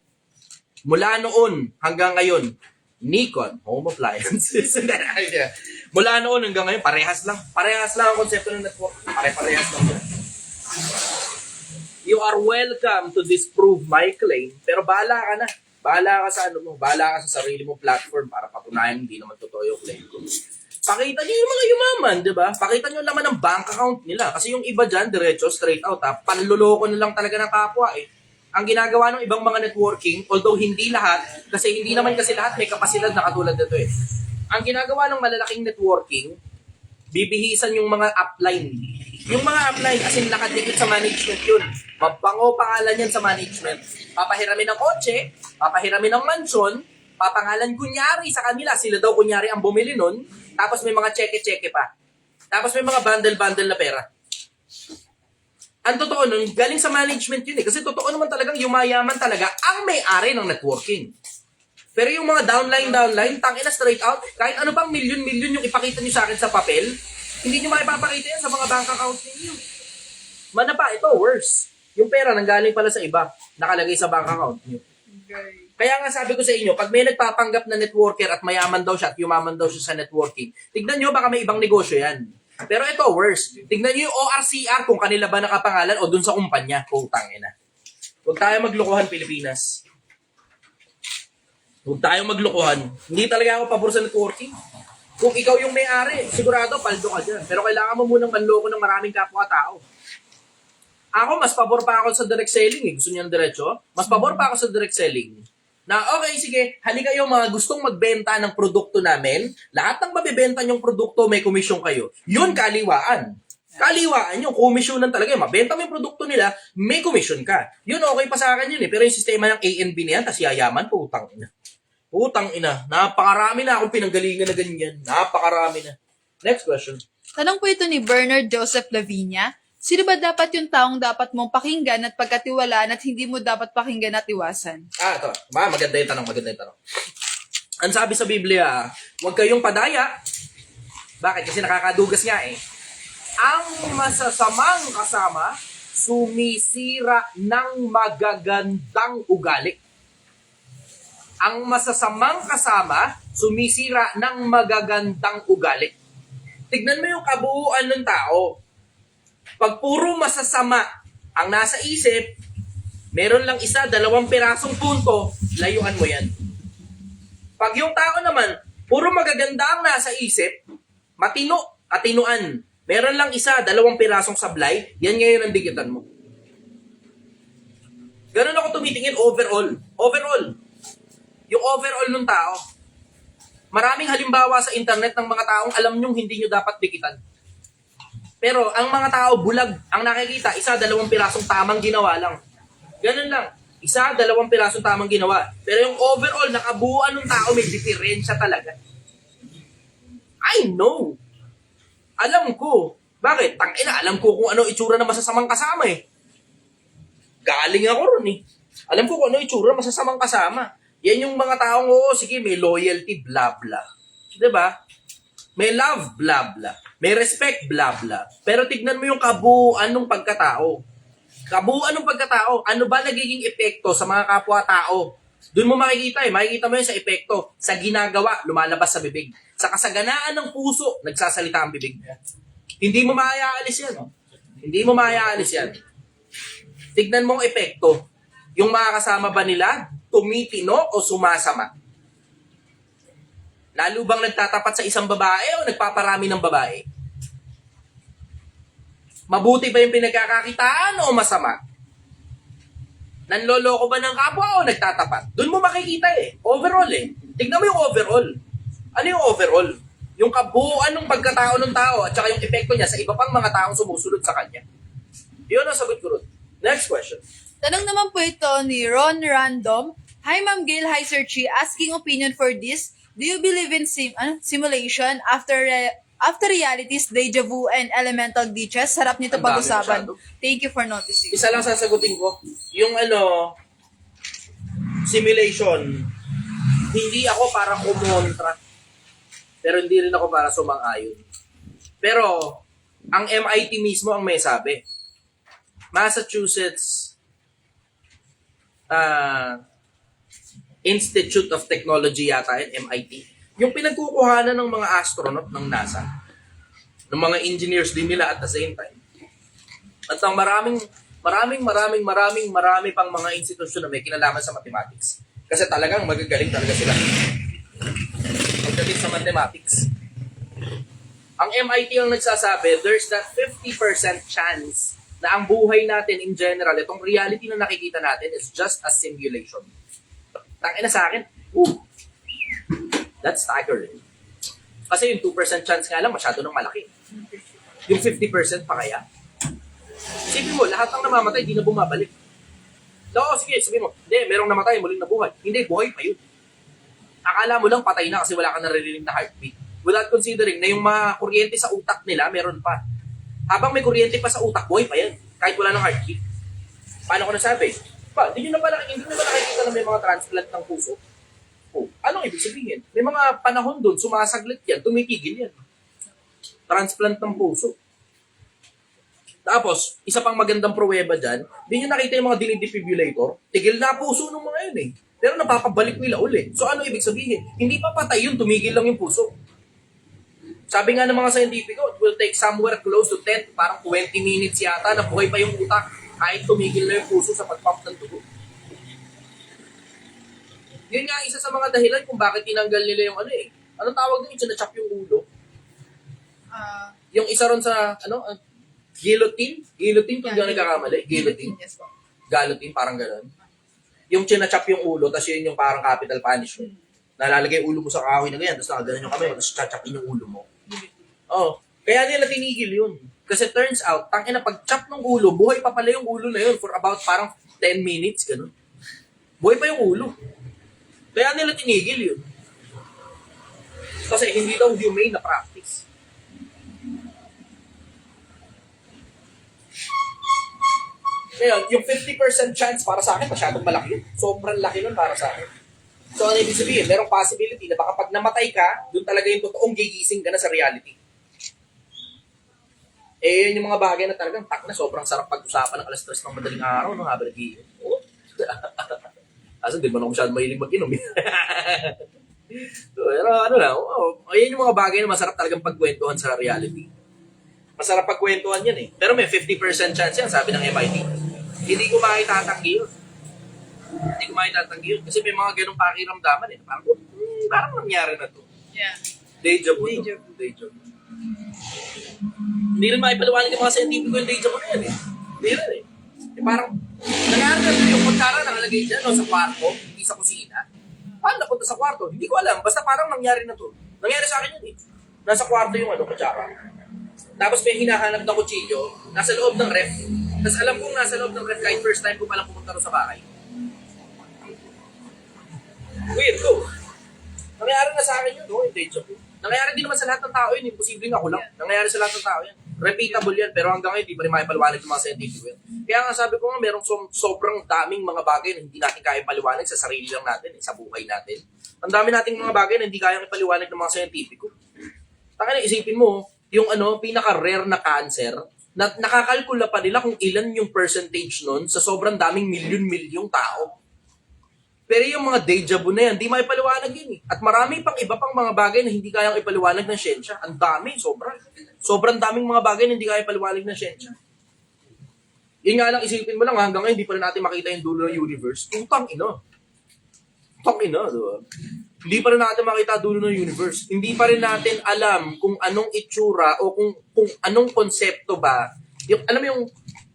Mula noon hanggang ngayon, Nikon, home appliances. Mula noon hanggang ngayon, parehas lang. Parehas lang ang konsepto ng network. Parehas lang. You are welcome to disprove my claim, pero bahala ka na. Bahala ka sa ano mo, bahala ka sa sarili mong platform para patunayan hindi naman totoo yung claim ko. Pakita niyo yung mga yumaman, di ba? Pakita niyo naman ang bank account nila. Kasi yung iba dyan, diretso, straight out, ha? Panluloko na lang talaga ng kapwa, eh. Ang ginagawa ng ibang mga networking, although hindi lahat, kasi hindi naman kasi lahat may kapasidad na katulad nito, eh. Ang ginagawa ng malalaking networking, bibihisan yung mga upline. Yung mga upline, as in nakadikit sa management yun. Mabango pangalan yan sa management. Papahiramin ng kotse, papahiramin ng mansyon, papangalan kunyari sa kanila. Sila daw kunyari ang bumili nun, tapos may mga cheque-cheque pa. Tapos may mga bundle-bundle na pera. Ang totoo nun, galing sa management yun eh. Kasi totoo naman talagang yumayaman talaga ang may-ari ng networking. Pero yung mga downline, tangina straight out, kahit ano pang milyon-milyon yung ipakita nyo sa akin sa papel, hindi nyo maipapakita yan sa mga bank account ninyo. Mana pa, ito worse. Yung pera nanggaling pala sa iba, nakalagay sa bank account nyo. Kaya nga sabi ko sa inyo, pag may nagpapanggap na networker at mayaman daw siya at yumaman daw siya sa networking, tignan nyo baka may ibang negosyo yan. Pero ito worse. Tignan nyo yung ORCR kung kanila ba nakapangalan o dun sa kumpanya. Putang ina. Huwag tayo maglokohan, Pilipinas. Huwag tayo maglokohan. Hindi talaga ako pabor sa networking. Kung ikaw yung may-ari, sigurado paldo ka dyan. Pero kailangan mo munang manloko ng maraming kapwa-tao. Ako, mas pabor pa ako sa direct selling. Gusto niyo ng diretso? Mas pabor pa ako sa direct selling. Na okay, sige, halika kayo mga gustong magbenta ng produkto namin. Lahat ng mabibenta nyong produkto, may komisyon kayo. Yun, kaliwaan. Kaliwaan yung komisyonan talaga. Mabenta mo yung produkto nila, may komisyon ka. Yun, okay pa sa akin yun eh. Pero yung sistema ng A and B na yan, tas yayaman, putang ina. Putang ina. Napakarami na akong pinanggalingan na ganyan. Napakarami na. Next question. Tanong po ito ni Bernard Joseph Lavinia. Sino ba dapat yung taong dapat mong pakinggan at pagkatiwalaan at hindi mo dapat pakinggan at iwasan? Ito. Maganda yung tanong. Ang sabi sa Biblia, huwag kayong padaya. Bakit? Kasi nakakadugas nga eh. Ang masasamang kasama, sumisira ng magagandang ugali. Ang masasamang kasama, sumisira ng magagandang ugali. Tignan mo yung kabuuan ng tao. Pag puro masasama ang nasa isip, meron lang isa, 2 pirasong punto, layuan mo yan. Pag yung tao naman, puro magaganda ang nasa isip, katinuan, meron lang isa, 2 pirasong sablay, yan ngayon ang digitan mo. Ganun ako tumitingin overall. Yung overall ng tao. Maraming halimbawa sa internet ng mga taong alam nyong hindi nyo dapat dikitan. Pero ang mga tao bulag, ang nakikita, 1, 2 pirasong tamang ginawa lang. Ganun lang. 1, 2 pirasong tamang ginawa. Pero yung overall, nakabuuan ng tao, may diferensya talaga. I know. Alam ko. Bakit? Tangina, alam ko kung ano itsura ng masasamang kasama eh. Galing ako ron eh. Alam ko kung ano itsura ng masasamang kasama. Yan yung mga taong, oo, sige, may loyalty, blah, blah. Diba? May love, blah, blah. May respect, blah, blah. Pero tignan mo yung kabuuan ng pagkatao. Kabuuan ng pagkatao. Ano ba nagiging epekto sa mga kapwa-tao? Doon mo makikita eh. Makikita mo yun sa epekto. Sa ginagawa, lumalabas sa bibig. Sa kasaganaan ng puso, nagsasalita ang bibig niya. Hindi mo maayaalis yan. Hindi mo maayaalis yan. Tignan mo ang epekto. Yung mga kasama ba nila, tumitino o sumasama? Lalo bang nagtatapat sa isang babae o nagpaparami ng babae? Mabuti ba yung pinagkakakitaan o masama? Nanloloko ba ng kapwa o nagtatapat? Doon mo makikita eh. Overall eh. Tignan mo yung overall. Ano yung overall? Yung kabuuan ng pagkatao ng tao at saka yung epekto niya sa iba pang mga taong sumusunod sa kanya. Yun ang sagot ko ron. Next question. Tanong naman po ito ni Ron Random. Hi Ma'am Gail, hi Sir Chi. Asking opinion for this. Do you believe in simulation after realities, deja vu, and elemental glitches? Sarap nito Ang dami pag-usapan. masyado. Thank you for noticing. Isa lang sasagutin ko. Yung simulation, hindi ako para kumontra. Pero hindi rin ako para sumang-ayon. Pero, ang MIT mismo ang may sabi. Massachusetts Institute of Technology yata yun, MIT. Yung pinagkukuhanan ng mga astronaut ng NASA, ng mga engineers din nila at the same time. At ang marami pang mga institusyon na may kinalaman sa mathematics. Kasi talagang magagaling talaga sila. Magagaling sa mathematics. Ang MIT ang nagsasabi, there's that 50% chance na ang buhay natin in general, itong reality na nakikita natin is just a simulation. Tangina sa akin, that's staggering. Kasi yung 2% chance nga lang, masyado nang malaki. Yung 50% pa kaya? Isipin mo, lahat ng namamatay, di na bumabalik. Oo, sige, sabihin mo, hindi, merong namatay, muling nabuhay. Hindi, buhay pa yun. Akala mo lang patay na kasi wala ka naririnig na heartbeat. Without considering na yung mga kuryente sa utak nila, meron pa. Habang may kuryente pa sa utak, buhay pa yan. Kahit wala ng heartbeat. Paano ko nasabi? Hindi nyo na nakikita na may mga transplant ng puso? Oh, anong ibig sabihin? May mga panahon doon, sumasaglit yan, tumitigil yan. Transplant ng puso. Tapos, isa pang magandang pruweba dyan, di nyo nakita yung mga delayed defibrillator, tigil na puso ng mga yun eh. Pero napapabalik nila uli. So ano ibig sabihin? Hindi pa patay yun, tumigil lang yung puso. Sabi nga ng mga scientifico, it will take somewhere close to 10, parang 20 minutes yata na buhay pa yung utak kahit tumigil na yung puso sa pag-pump ng dugo. Yun nga isa sa mga dahilan kung bakit tinanggal nila yung anong tawag doon? Yung sinachap yung ulo. Yung isa ron sa, guillotine? Guillotine kung di ako nagkakamali. Guillotine. Yes po. Guillotine, parang gano'n. Yung sinachap yung ulo, tapos yun yung parang capital punishment. Nalalagay yung ulo mo sa kahoy na ganyan, tapos nakaganon yung kamay mo, tapos chachapin yung ulo mo. Oh, kaya nila tinigil yun. Kasi turns out, tangina pag-chop ng ulo, buhay pa pala yung ulo na yun for about parang 10 minutes, gano'n. Buhay pa yung ulo. Kaya nila tinigil yun. Kasi hindi daw humane na practice. Ngayon, yung 50% chance para sa akin, masyadong malaki yun. Sobrang laki nun para sa akin. So, ano ibig sabihin? Merong possibility na baka pag namatay ka, doon talaga yung totoong gigising ka na sa reality. Yun yung mga bagay na talagang na sobrang sarap pag-usapan ng alas 3 ng madaling araw, no, habang nag-iinom. Oh. Kasi di ba na masyadong mahilig mag-inom. So, pero ayun yung mga bagay na masarap talagang pagkwentuhan sa reality. Masarap pagkwentuhan yan eh. Pero may 50% chance yan, sabi ng MIT. Hindi ko maitatanggi yun. Kasi may mga ganong pakiramdaman eh. Parang nangyari na to. Yeah. Deja vu. Deja vu. Hindi rin maipaliwanag yung mga scientifico yung deja vu na yan eh. Hindi rin eh. Parang, nangyari na yung kutsara nakalagay dyan sa kwarto, hindi sa kusina. Paano napunta sa kwarto? Hindi ko alam. Basta parang nangyari na to. Nangyari sa akin yun eh. Nasa kwarto yung kutsara. Tapos may hinahanap na kutsilyo, nasa loob ng ref. Tapos alam kong nasa loob ng ref kahit first time ko palang pumunta rin sa bahay. Weird, go. Nangyari na sa akin yun, yung deja vu. Nangyari din naman sa sa lahat ng tao yun. Imposible nga ako lang. Nangyayari sa lahat ng tao yan. Repeatable yan, pero hanggang ngayon, di pa rin makipaliwanag ng mga scientific yan. Kaya nga sabi ko nga, merong sobrang daming mga bagay na hindi natin kaya paliwanag sa sarili lang natin, sa buhay natin. Ang dami nating mga bagay na hindi kayang ipaliwanag ng mga scientific. Tangina, isipin mo, yung pinaka-rare na cancer, na nakakalkula pa nila kung ilan yung percentage nun sa sobrang daming milyon-milyong tao. Pero yung mga deja vu na yan, di maipaliwanag yun eh. At marami pang iba pang mga bagay na hindi kayang ipaliwanag ng siyensya. Ang dami, sobra. Sobrang daming mga bagay na hindi kaya ipaliwanag ng siyensya. Yun nga lang, isipin mo lang, hanggang ngayon, hindi pa rin natin makita yung dulo ng universe. Utang ina. Utang ina, diba? Hindi pa rin natin makita dulo ng universe. Hindi pa rin natin alam kung anong itsura o kung anong konsepto ba. Yung, alam mo yung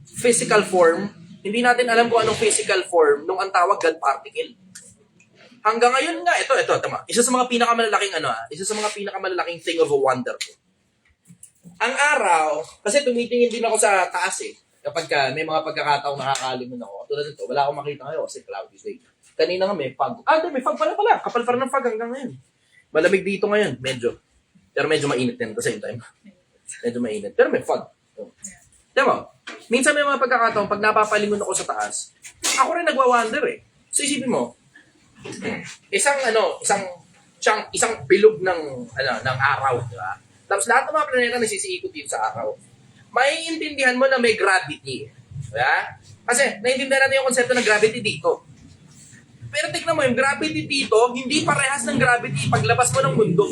physical form, hindi natin alam kung anong physical form nung ang tawag God particle. Hanggang ngayon nga, ito, tama. Isa sa mga pinakamalalaking thing of a wonder ko. Ang araw, kasi tumitingin din ako sa taas eh. Kapag may mga pagkakataong nakakalimutan ako. Tulad nito, wala akong makita ngayon kasi cloudy day. Kanina nga may fog. May fog pala. Kapal pa rin ng fog hanggang ngayon. Malamig dito ngayon, medyo. Pero medyo mainit din at the same time. Medyo mainit. Pero may fog. Diba? Minsan may mga pagkakataon, pag napapalingon ako sa taas, ako rin nagwa-wonder eh. So isipin mo, isang bilog ng araw, di ba? Tapos lahat ng mga planeta nasisiikot dito sa araw. Maiintindihan mo na may gravity. Diba? Kasi naiintindihan natin yung konsepto ng gravity dito. Pero tignan mo, yung gravity dito, hindi parehas ng gravity paglabas mo ng mundo.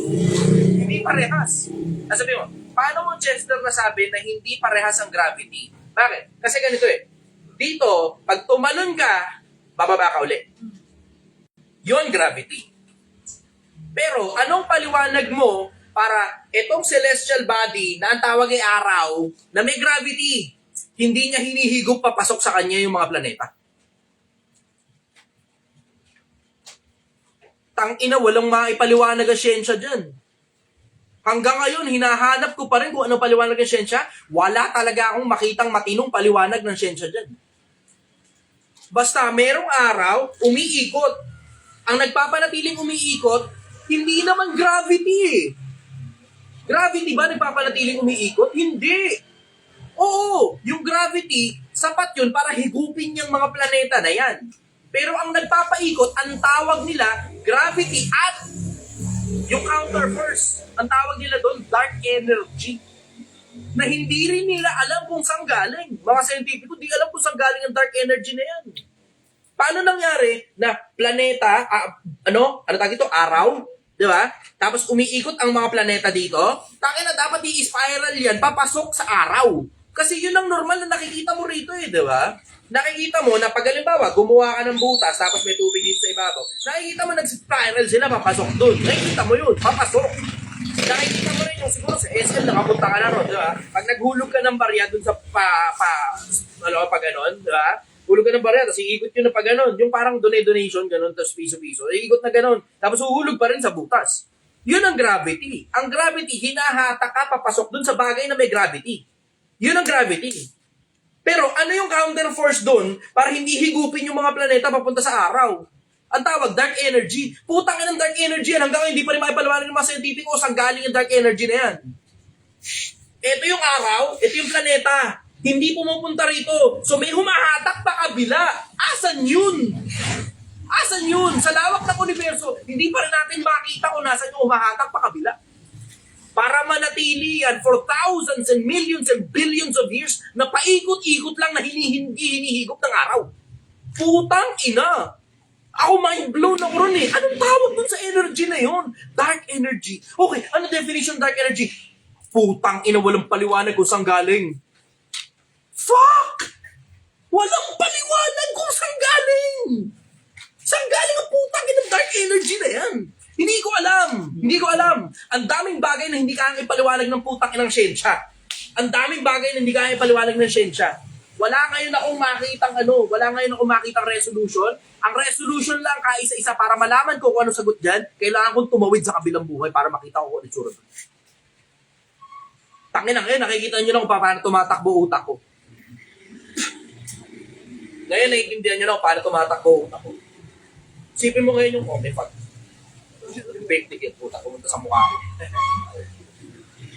Hindi parehas. Sabi mo, paano mo, Chester, nasabi na hindi parehas ang gravity? Bakit? Kasi ganito eh. Dito, pag tumalon ka, bababa ka uli. Yun, gravity. Pero, anong paliwanag mo para itong celestial body na ang tawag ay araw, na may gravity, hindi niya hinihigop papasok sa kanya yung mga planeta? Tangina, walang maipaliwanag ang siyensya dyan. Hanggang ngayon, hinahanap ko pa rin kung ano paliwanag ng siyensya. Wala talaga akong makitang matinong paliwanag ng siyensya dyan. Basta merong araw, umiikot. Ang nagpapanatiling umiikot, hindi naman gravity eh. Gravity ba nagpapanatiling umiikot? Hindi. Oo, yung gravity, sapat yun para higupin yung mga planeta na yan. Pero ang nagpapaikot, ang tawag nila, gravity at yung counter force. Ang tawag nila doon, dark energy. Na hindi rin nila alam kung saan galing. Mga scientific, hindi alam kung saan galing ang dark energy na yan. Paano nangyari na planeta, araw, di ba? Tapos umiikot ang mga planeta dito, na dapat i-spiral yan, papasok sa araw. Kasi yun ang normal na nakikita mo rito eh, di ba? Nakikita mo na pag halimbawa, gumawa ka ng butas tapos may tubig dito sa ibabaw, nakikita mo nag-spiral sila, papasok doon. Nakikita mo yun, papasok. Nakikita mo rin yung siguro sa SM, nakapunta ka na ron, di ba? Pag naghulog ka ng barya doon sa pag ganon, di ba? Hulog ka ng barya, tapos iikot yun na pag ganon. Yung parang donation, ganon, tapos piso-piso. Iikot na ganon. Tapos uhulog pa rin sa butas. Yun ang gravity. Ang gravity, hinahatak ka papasok dun sa bagay na may gravity. Yun ang gravity. Pero ano yung counter force dun para hindi higupin yung mga planeta papunta sa araw? Ang tawag, dark energy. Putang ng dark energy yan. Hanggang hindi pa rin makipaliwanag ng mga scientific o saan galing yung dark energy na yan. Ito yung araw, ito yung planeta. Hindi pumupunta rito. So may humahatak pa kabila. Asan yun? Asan yun? Sa lawak ng universo, hindi pa rin natin makita kung nasan yung humahatak pa kabila. Para manatili yan for thousands and millions and billions of years na paikot-ikot lang na hindi hinihigop ng araw. Putang ina! Ako mind-blown ako ron eh. Anong tawag dun sa energy na yun? Dark energy. Okay, ano definition of dark energy? Putang ina, walang paliwanag kung saan galing. Fuck! Walang paliwanag kung saan galing! Saan galing ang putang ng dark energy na yan? Hindi ko alam. Ang daming bagay na hindi kaya ipaliwanag ng putang inang siyensya. Ang daming bagay na hindi kaya ipaliwanag ng siyensya. Wala ngayon akong makitang resolution. Ang resolution lang kaisa-isa para malaman ko kung ano sagot dyan, kailangan kong tumawid sa kabilang buhay para makita ko kung ano itsura doon. Tangina ngayon, nakikita nyo lang kung paano tumatakbo utak ko. Ngayon, naiintindihan nyo na kung paano tumatakbo utak ko. Sipin mo ngayon yung may fog. Big ticket, puta, pumunta sa mukha ko.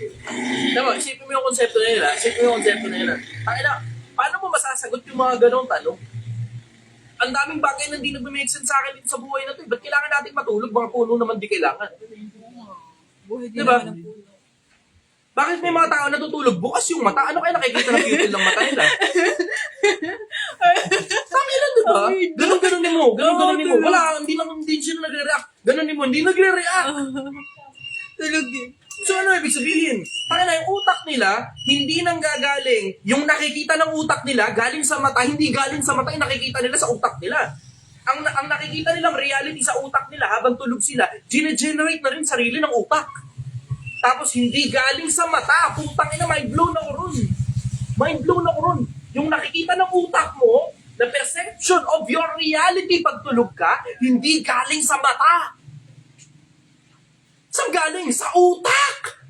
Diba, isipin mo yung konsepto na yun, ha? Isipin mo yung konsepto na yun, ha? Tangina, paano mo masasagot yung mga ganong tanong? Ang daming bagay na hindi nag-make sense sa akin dito sa buhay na to. Ba't kailangan natin matulog? Mga puno naman di kailangan. Buhay din Diba? naman ang puno. Bakit may mga tao natutulog? Bukas yung mata. Ano kaya nakikita ng pupil ng mata nila? Tangina, diba? Ganun-ganon mo. Ganun-ganon mo. Wala, hindi sila nagre-react. Ganon mo, hindi nagre-react. Tulog din. So ano ibig sabihin? Tangina, yung utak nila, hindi nang gagaling. Yung nakikita ng utak nila, galing sa mata, hindi galing sa mata, yung nakikita nila sa utak nila. Ang nakikita nilang reality sa utak nila habang tulog sila, gine-generate na rin sarili ng utak. Tapos hindi galing sa mata. Putang ina, mind blown ako ron. Mind blown ako ron. Yung nakikita ng utak mo, the perception of your reality pag tulog ka, hindi galing sa mata. Saan galing? Sa utak!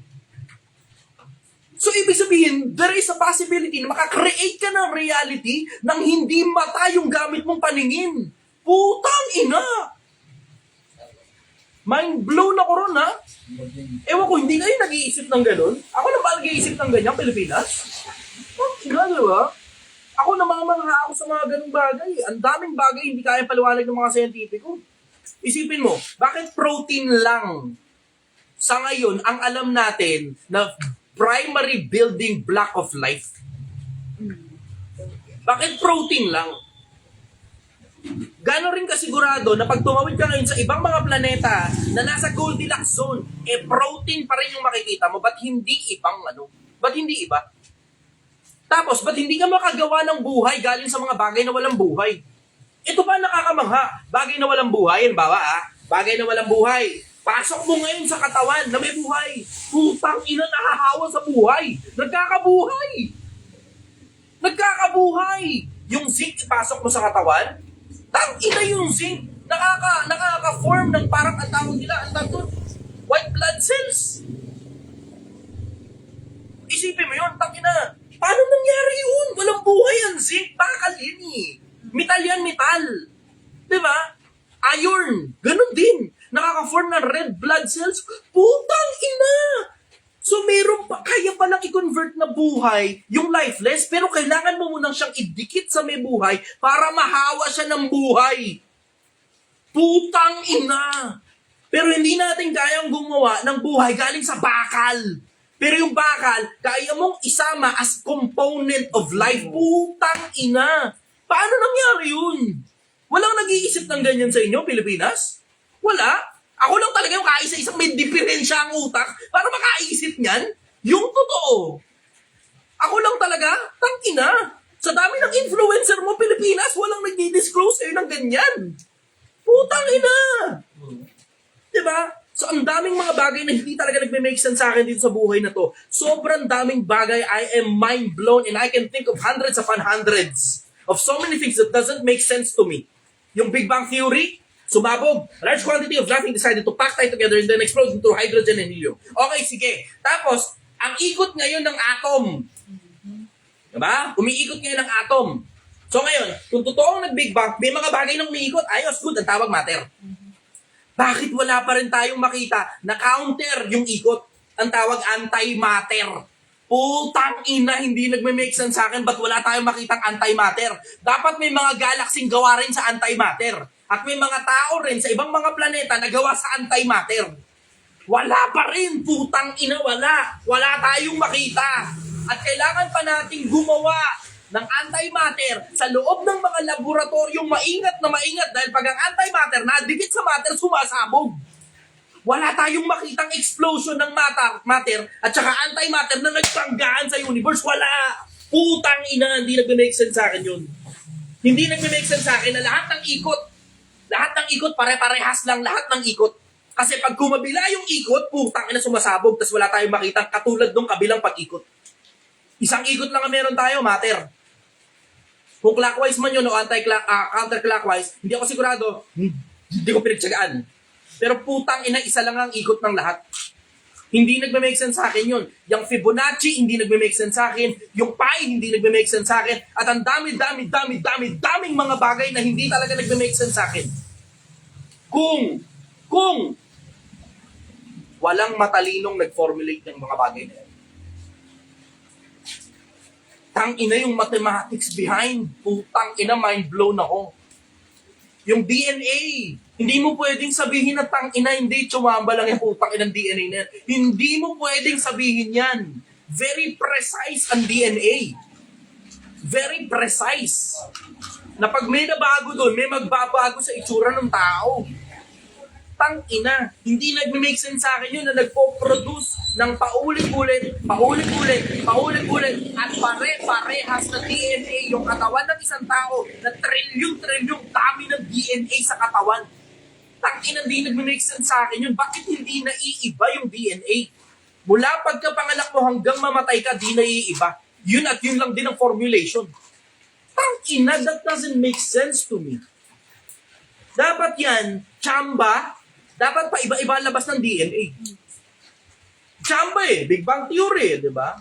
So, ibig sabihin, there is a possibility na makakreate ka ng reality nang hindi mata yung gamit mong paningin. Putang ina! Mind blown ako ron, ha? Ewan ko, hindi kayo nag-iisip ng ganun? Ako na ba nag-iisip ng ganyan, Pilipinas? Oh, sila, diba? Ako namamangha ako sa mga ganung bagay. Ang daming bagay hindi kaya paliwanag ng mga scientifico. Isipin mo, bakit protein lang sa ngayon ang alam natin na primary building block of life? Bakit protein lang? Gano'n rin kasigurado na pag tumawid ka ngayon sa ibang mga planeta na nasa Goldilocks zone, protein pa rin yung makikita mo, ba't hindi ibang ano? Ba't hindi iba? Tapos, ba't hindi ka makagawa ng buhay galing sa mga bagay na walang buhay? Ito pa nakakamangha. Bagay na walang buhay, halimbawa bagay na walang buhay. Pasok mo ngayon sa katawan na may buhay. Putang ina, nahahawa sa buhay. Nagkakabuhay. Nagkakabuhay. Yung zinc, pasok mo sa katawan, tang-ina yung zinc. Nakaka-form ng parang ang tawag nila, ang tawag doon, white blood cells. Isipin mo yun, tang-ina. Paano nangyari yun? Walang buhay ang zinc. Bakal yun eh. Metal yan, metal. Diba? Iron. Ganun din. Nakaka-form ng red blood cells. Putang ina! So meron pa, kaya palang i-convert na buhay yung lifeless, pero kailangan mo munang siyang idikit sa may buhay para mahawa siya ng buhay. Putang ina! Pero hindi natin kayang gumawa ng buhay galing sa bakal. Pero yung bakal, kaya mong isama as component of life. Putang ina! Paano nangyari yun? Walang nag-iisip ng ganyan sa inyo, Pilipinas? Wala? Ako lang talaga yung kaisa-isang may diferensya ang utak para makaisip niyan. Yung totoo. Ako lang talaga, tangina. Sa dami ng influencer mo, Pilipinas, walang nag-disclose sa'yo ng ganyan. Putang ina! Diba? So, ang daming mga bagay na hindi talaga nagme-make sense sa akin dito sa buhay na to. Sobrang daming bagay, I am mind blown and I can think of hundreds upon hundreds of so many things that doesn't make sense to me. Yung Big Bang Theory, sumabog. A large quantity of nothing decided to pack tight together and then explode into hydrogen and helium. Okay, sige. Tapos, ang ikot ngayon ng atom. Diba? Umiikot ngayon ng atom. So ngayon, kung totoong nag-Big Bang, may mga bagay na umiikot, ayos, good, ang tawag matter. Bakit wala pa rin tayong makita na counter yung ikot? Ang tawag antimatter. Putang ina, hindi nagme-make sense sa akin, ba't wala tayong makitang antimatter? Dapat may mga galaxing gawa rin sa antimatter. At may mga tao rin sa ibang mga planeta na gawa sa antimatter. Wala pa rin, putang ina, wala. Wala tayong makita. At kailangan pa nating gumawa ng antimatter sa loob ng mga laboratoryong maingat na maingat dahil pag ang antimatter nadikit sa matter, sumasabog. Wala tayong makitang explosion ng matter at saka antimatter na nagtanggaan sa universe. Wala. Putang ina, hindi nagme-make sense sa akin yun. Hindi nagme-make sense sa akin na lahat ng ikot, pare-parehas lang lahat ng ikot. Kasi pag kumabila yung ikot, putang ina sumasabog, tas wala tayong makitang katulad ng kabilang pag-ikot. Isang ikot lang ang meron tayo, matter. Kung clockwise man yun o counterclockwise, hindi ako sigurado, hindi ko pinagtsagaan. Pero putang ina, isa lang ang ikot ng lahat. Hindi nagme-make sense sa akin yun. Yung Fibonacci, hindi nagme-make sense sa akin. Yung pi, hindi nagme-make sense sa akin. At ang daming mga bagay na hindi talaga nagme-make sense sa akin. Kung Walang matalinong nag-formulate ng mga bagay na yan. Tang-ina yung mathematics behind. Putang ina, mind blown ako. Yung DNA, hindi mo pwedeng sabihin na tang-ina, hindi, tsumamba lang yung putang inang DNA na yan. Hindi mo pwedeng sabihin yan. Very precise ang DNA. Very precise. Na pag may nabago doon, may magbabago sa itsura ng tao. Tang-ina, hindi nagme-make sense sa akin yun na nagpo-produce ng paulit-ulit, at pare-parehas na DNA yung katawan ng isang tao na trilyon-trilyong dami ng DNA sa katawan. Tang-ina, hindi nagme-make sense sa akin yun. Bakit hindi naiiba yung DNA? Mula pagkapanganak mo hanggang mamatay ka, di naiiba. Yun at yun lang din ang formulation. Tang-ina, that doesn't make sense to me. Dapat yan, tsamba, dapat pa iba-iba ang labas ng DNA. Tsamba Big Bang Theory, di ba?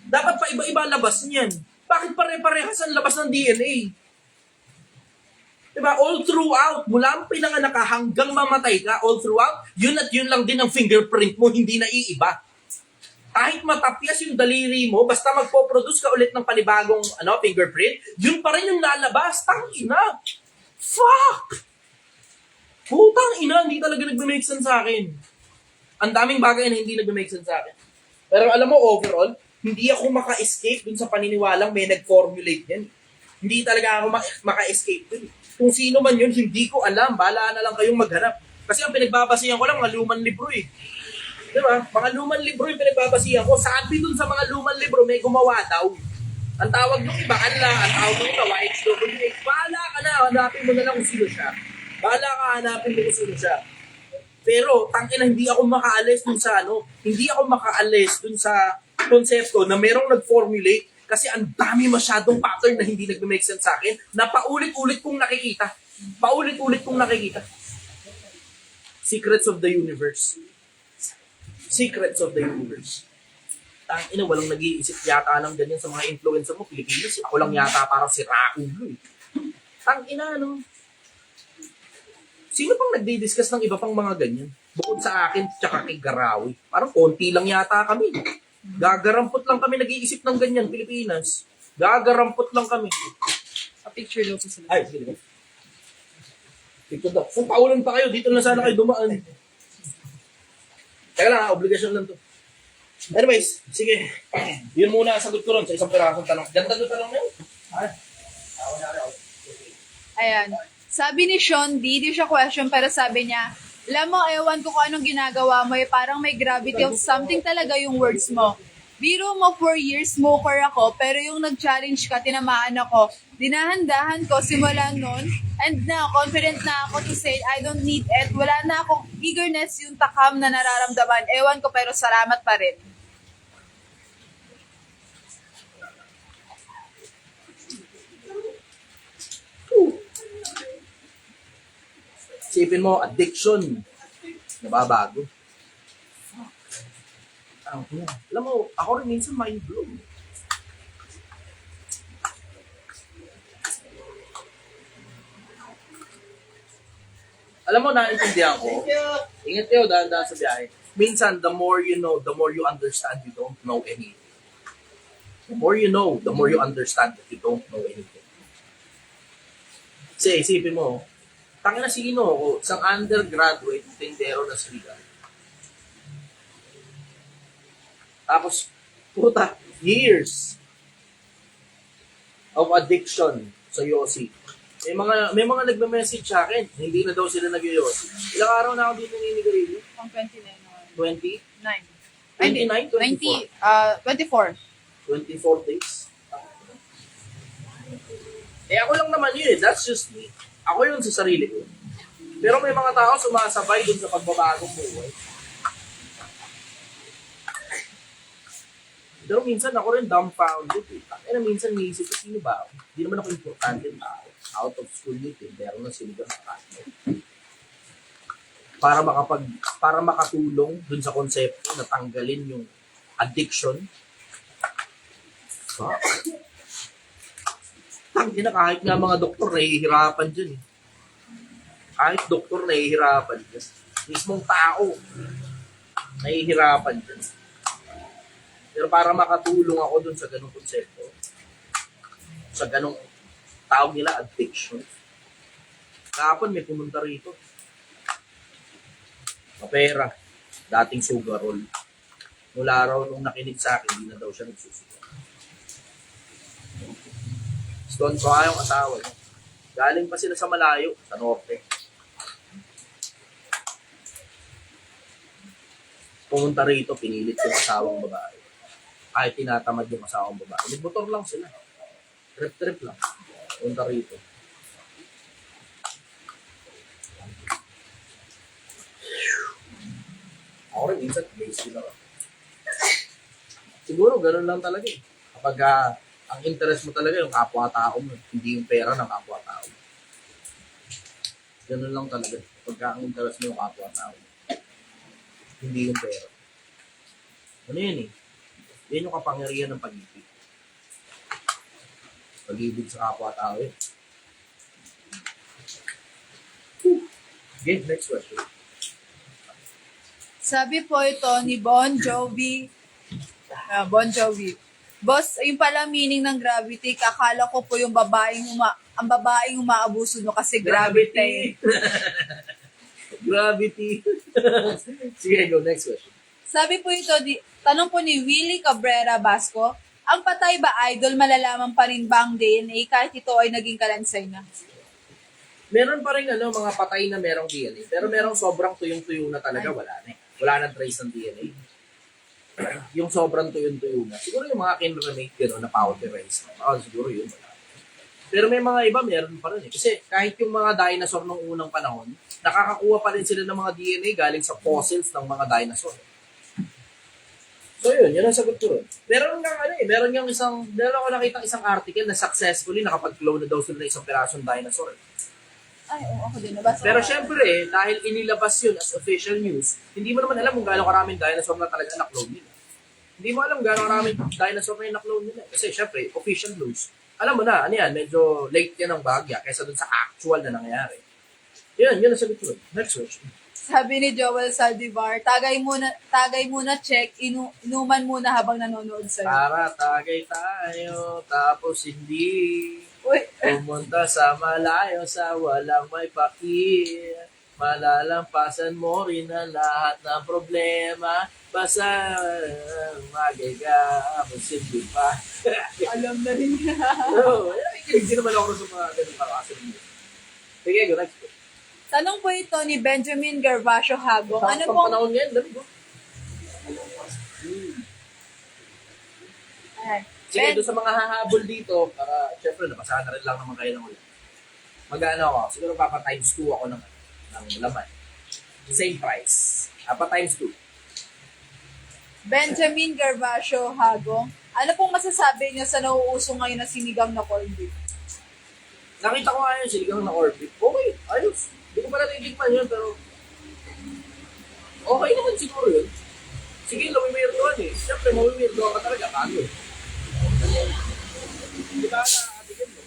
Dapat pa iba-iba ang labas niyan. Bakit pare-parehas ang labas ng DNA? Di ba? All throughout, mula ang pinanganak ka hanggang mamatay ka, all throughout, yun at yun lang din ang fingerprint mo, hindi na iiba. Kahit matapyas yung daliri mo, basta magpo-produce ka ulit ng panibagong fingerprint, yun pa rin yung lalabas. Tangina! Fuck! Putang ina, hindi talaga nag-make sense sa akin. Ang daming bagay na hindi nag-make sense sa akin. Pero alam mo, overall, hindi ako maka-escape dun sa paniniwalang may nag-formulate yan. Hindi talaga ako maka-escape dun. Kung sino man yun, hindi ko alam. Bahala na lang kayong maghanap. Kasi ang pinagbabasihan ko lang, mga lumang libro Di ba? Mga lumang libro yung pinagbabasihan ko. Sabi dun sa mga lumang libro, may gumawa daw. Ang tawag nung iba, ang tawag nung iba, YHWH. Bahala ka na, hanapin mo na lang kung sino siya. Bahala ka, hanapin mo kung sino siya. Pero, tangina, hindi ako makaalis dun sa hindi ako makaalis dun sa konsepto na merong nag-formulate kasi ang dami masyadong pattern na hindi nag-make sense sa akin na paulit-ulit kong nakikita. Paulit-ulit kong nakikita. Secrets of the Universe. Secrets of the Universe. Tangina, walang nag-iisip yata ng ganyan sa mga influencer mo, Pilipinas. Ako lang yata parang si Raulo Tangina, Sino pang nagdi-discuss ng iba pang mga ganyan? Bukod sa akin, tsaka kay Garawi. Parang konti lang yata kami. Gagarampot lang kami nag-iisip ng ganyan, Pilipinas. Gagarampot lang kami. A-picture daw po sila. Ay, sige. Dito daw. Kung paulan pa kayo, dito na sana kayo dumaan. Teka lang, obligasyon lang to. Anyways, sige. Yun muna ang sagot ko ron sa isang pirasong tanong. Ganda to tanong na yun. Ayan. Sabi ni Sean D, di siya question, pero sabi niya, alam mo, ewan ko kung anong ginagawa mo, parang may gravity of something talaga yung words mo. Biro mo, 4 years smoker ako, pero yung nag-challenge ka, tinamaan ako. Dinahandahan ko simula noon, and now, confident na ako to say, I don't need it. Wala na akong eagerness yung takam na nararamdaman. Ewan ko, pero salamat pa rin. Isipin mo, addiction. Nababago. Alam mo, ako rin minsan mind-blown. Alam mo, naiintindihan ko. Ingat kayo, dahan-dahan sa biyahe. Minsan, the more you know, the more you understand you don't know anything. The more you know, the more you understand that you don't know anything. Kasi isipin mo, tangina sino ako, isang undergraduate, tindero na sila. Tapos, puta, years of addiction sa Yossi. May mga nagme-message sa akin, hindi na daw sila nag-Yossi. Ilang araw na ako dito naninigarilyo? Pang 29 naman. 20? 9. 29? 24. 24 days? Ako lang naman yun That's just me. Ako yun sa sarili ko. Pero may mga tao sumasabay dun sa pagbabagong buhay. Pero minsan ako rin dumbfounded. Minsan naisip ko, sino ba ako? Hindi naman ako importante tao. Out of school yun, pero na sinigang sa kanto. Para makatulong dun sa konsepto na tanggalin yung addiction. Fuck. Tangina, kahit nga mga doktor nahihirapan dyan. Kahit doktor nahihirapan dyan. Mismong tao. nahihirapan dyan. Pero para makatulong ako dun sa ganung konsepto, sa ganung tawag nila addiction. Kahapon may pumunta rito. Mapera. Dating sugar roll. Mula raw nung nakinig sa akin, hindi na daw siya nagsusugar. Stone ko yung asawa niya. Galing pa sila sa malayo, sa norte. Pumunta rito, pinilit yung asawang babae. Kahit tinatamad yung asawang babae. Nagmotor lang sila. Trip-trip lang. Pumunta rito. Ako rin, minsan, lazy lang. Siguro, ganun lang talaga eh. Kapag ang interest mo talaga yung kapwa-tao mo, hindi yung pera ng kapwa-tao mo. Ganun lang talaga. Kapag ang interest mo yung kapwa-tao mo, hindi yung pera. Ano yun eh? Yan yung kapangyarihan ng pag-ibig. Pag-ibig sa kapwa-tao yun. Okay, next question. Sabi po ito ni Bon Jovi. Bon Jovi. Boss, yung pala meaning ng gravity, kakala ko po yung ang babaeng umaabuso mo kasi gravity. Gravity. Sige, go. Next question. Sabi po ito, tanong po ni Willie Cabrera Basco, ang patay ba idol, malalaman pa rin ba ang DNA kahit ito ay naging kalansay na? Meron pa rin mga patay na merong DNA. Pero merong sobrang tuyong-tuyo na talaga, wala na eh. Wala na trace ng DNA. Yung sobrang tuyong-tuyo na. Siguro yung mga kinremate na powderized. Siguro yun. Wala. Pero may mga iba, meron pa rin eh. Kasi kahit yung mga dinosaur nung unang panahon, nakakakuha pa rin sila ng mga DNA galing sa fossils ng mga dinosaur. So yun ang sagot ko rin. Meron ako nakita isang article na successfully nakapag-clone na daw sila ng isang pirasong dinosaur. Ay, oo, ako din. Nabasa Pero ko. syempre, dahil inilabas yun as official news, hindi mo naman alam kung gaano karaming dinosaur na talaga na-clone nila. Hindi mo alam gaano karaming dinosaur na yung na-clone nila. Kasi syempre, official news. Alam mo na, medyo late yan ang bagya kaysa dun sa actual na nangyayari. Yun ang sagot ko. Next question. Sabi ni Joel Saldivar, tagay muna check, inuman muna habang nanonood sa'yo. Para tagay tayo, tapos hindi Uy, pumunta sa malayo sa walang may pakir. Malalampasan mo rin ang lahat ng problema. Basta magagaposible pa. alam na rin niya. Oo, nakikinig din naman ako sa mga ganun kakasal mo. Sige, go next. Tanong po ito ni Benjamin Gervasio Hagong. Ano Pang pong... panahon ngayon, dami ko. Ayan. Sige, doon sa mga hahabol dito, para syempre nabasahan na rin lang naman kayo ng ulan. Mag-ano ako, siguro papa times 2 ako ng laman. Same price. Pa times 2. Benjamin Gervasio Hagong. Ano pong masasabi niyo sa nauuso ngayon na sinigang na corned beef? Nakita ko nga yun, siligang na orbit. Okay, ayos. Hindi ko pala titigman yun, pero okay naman siguro yun. Sige, lumimierdoan eh. Siyempre, mawimierdoan ka talaga, kago eh. Hindi ba na-atigin mo?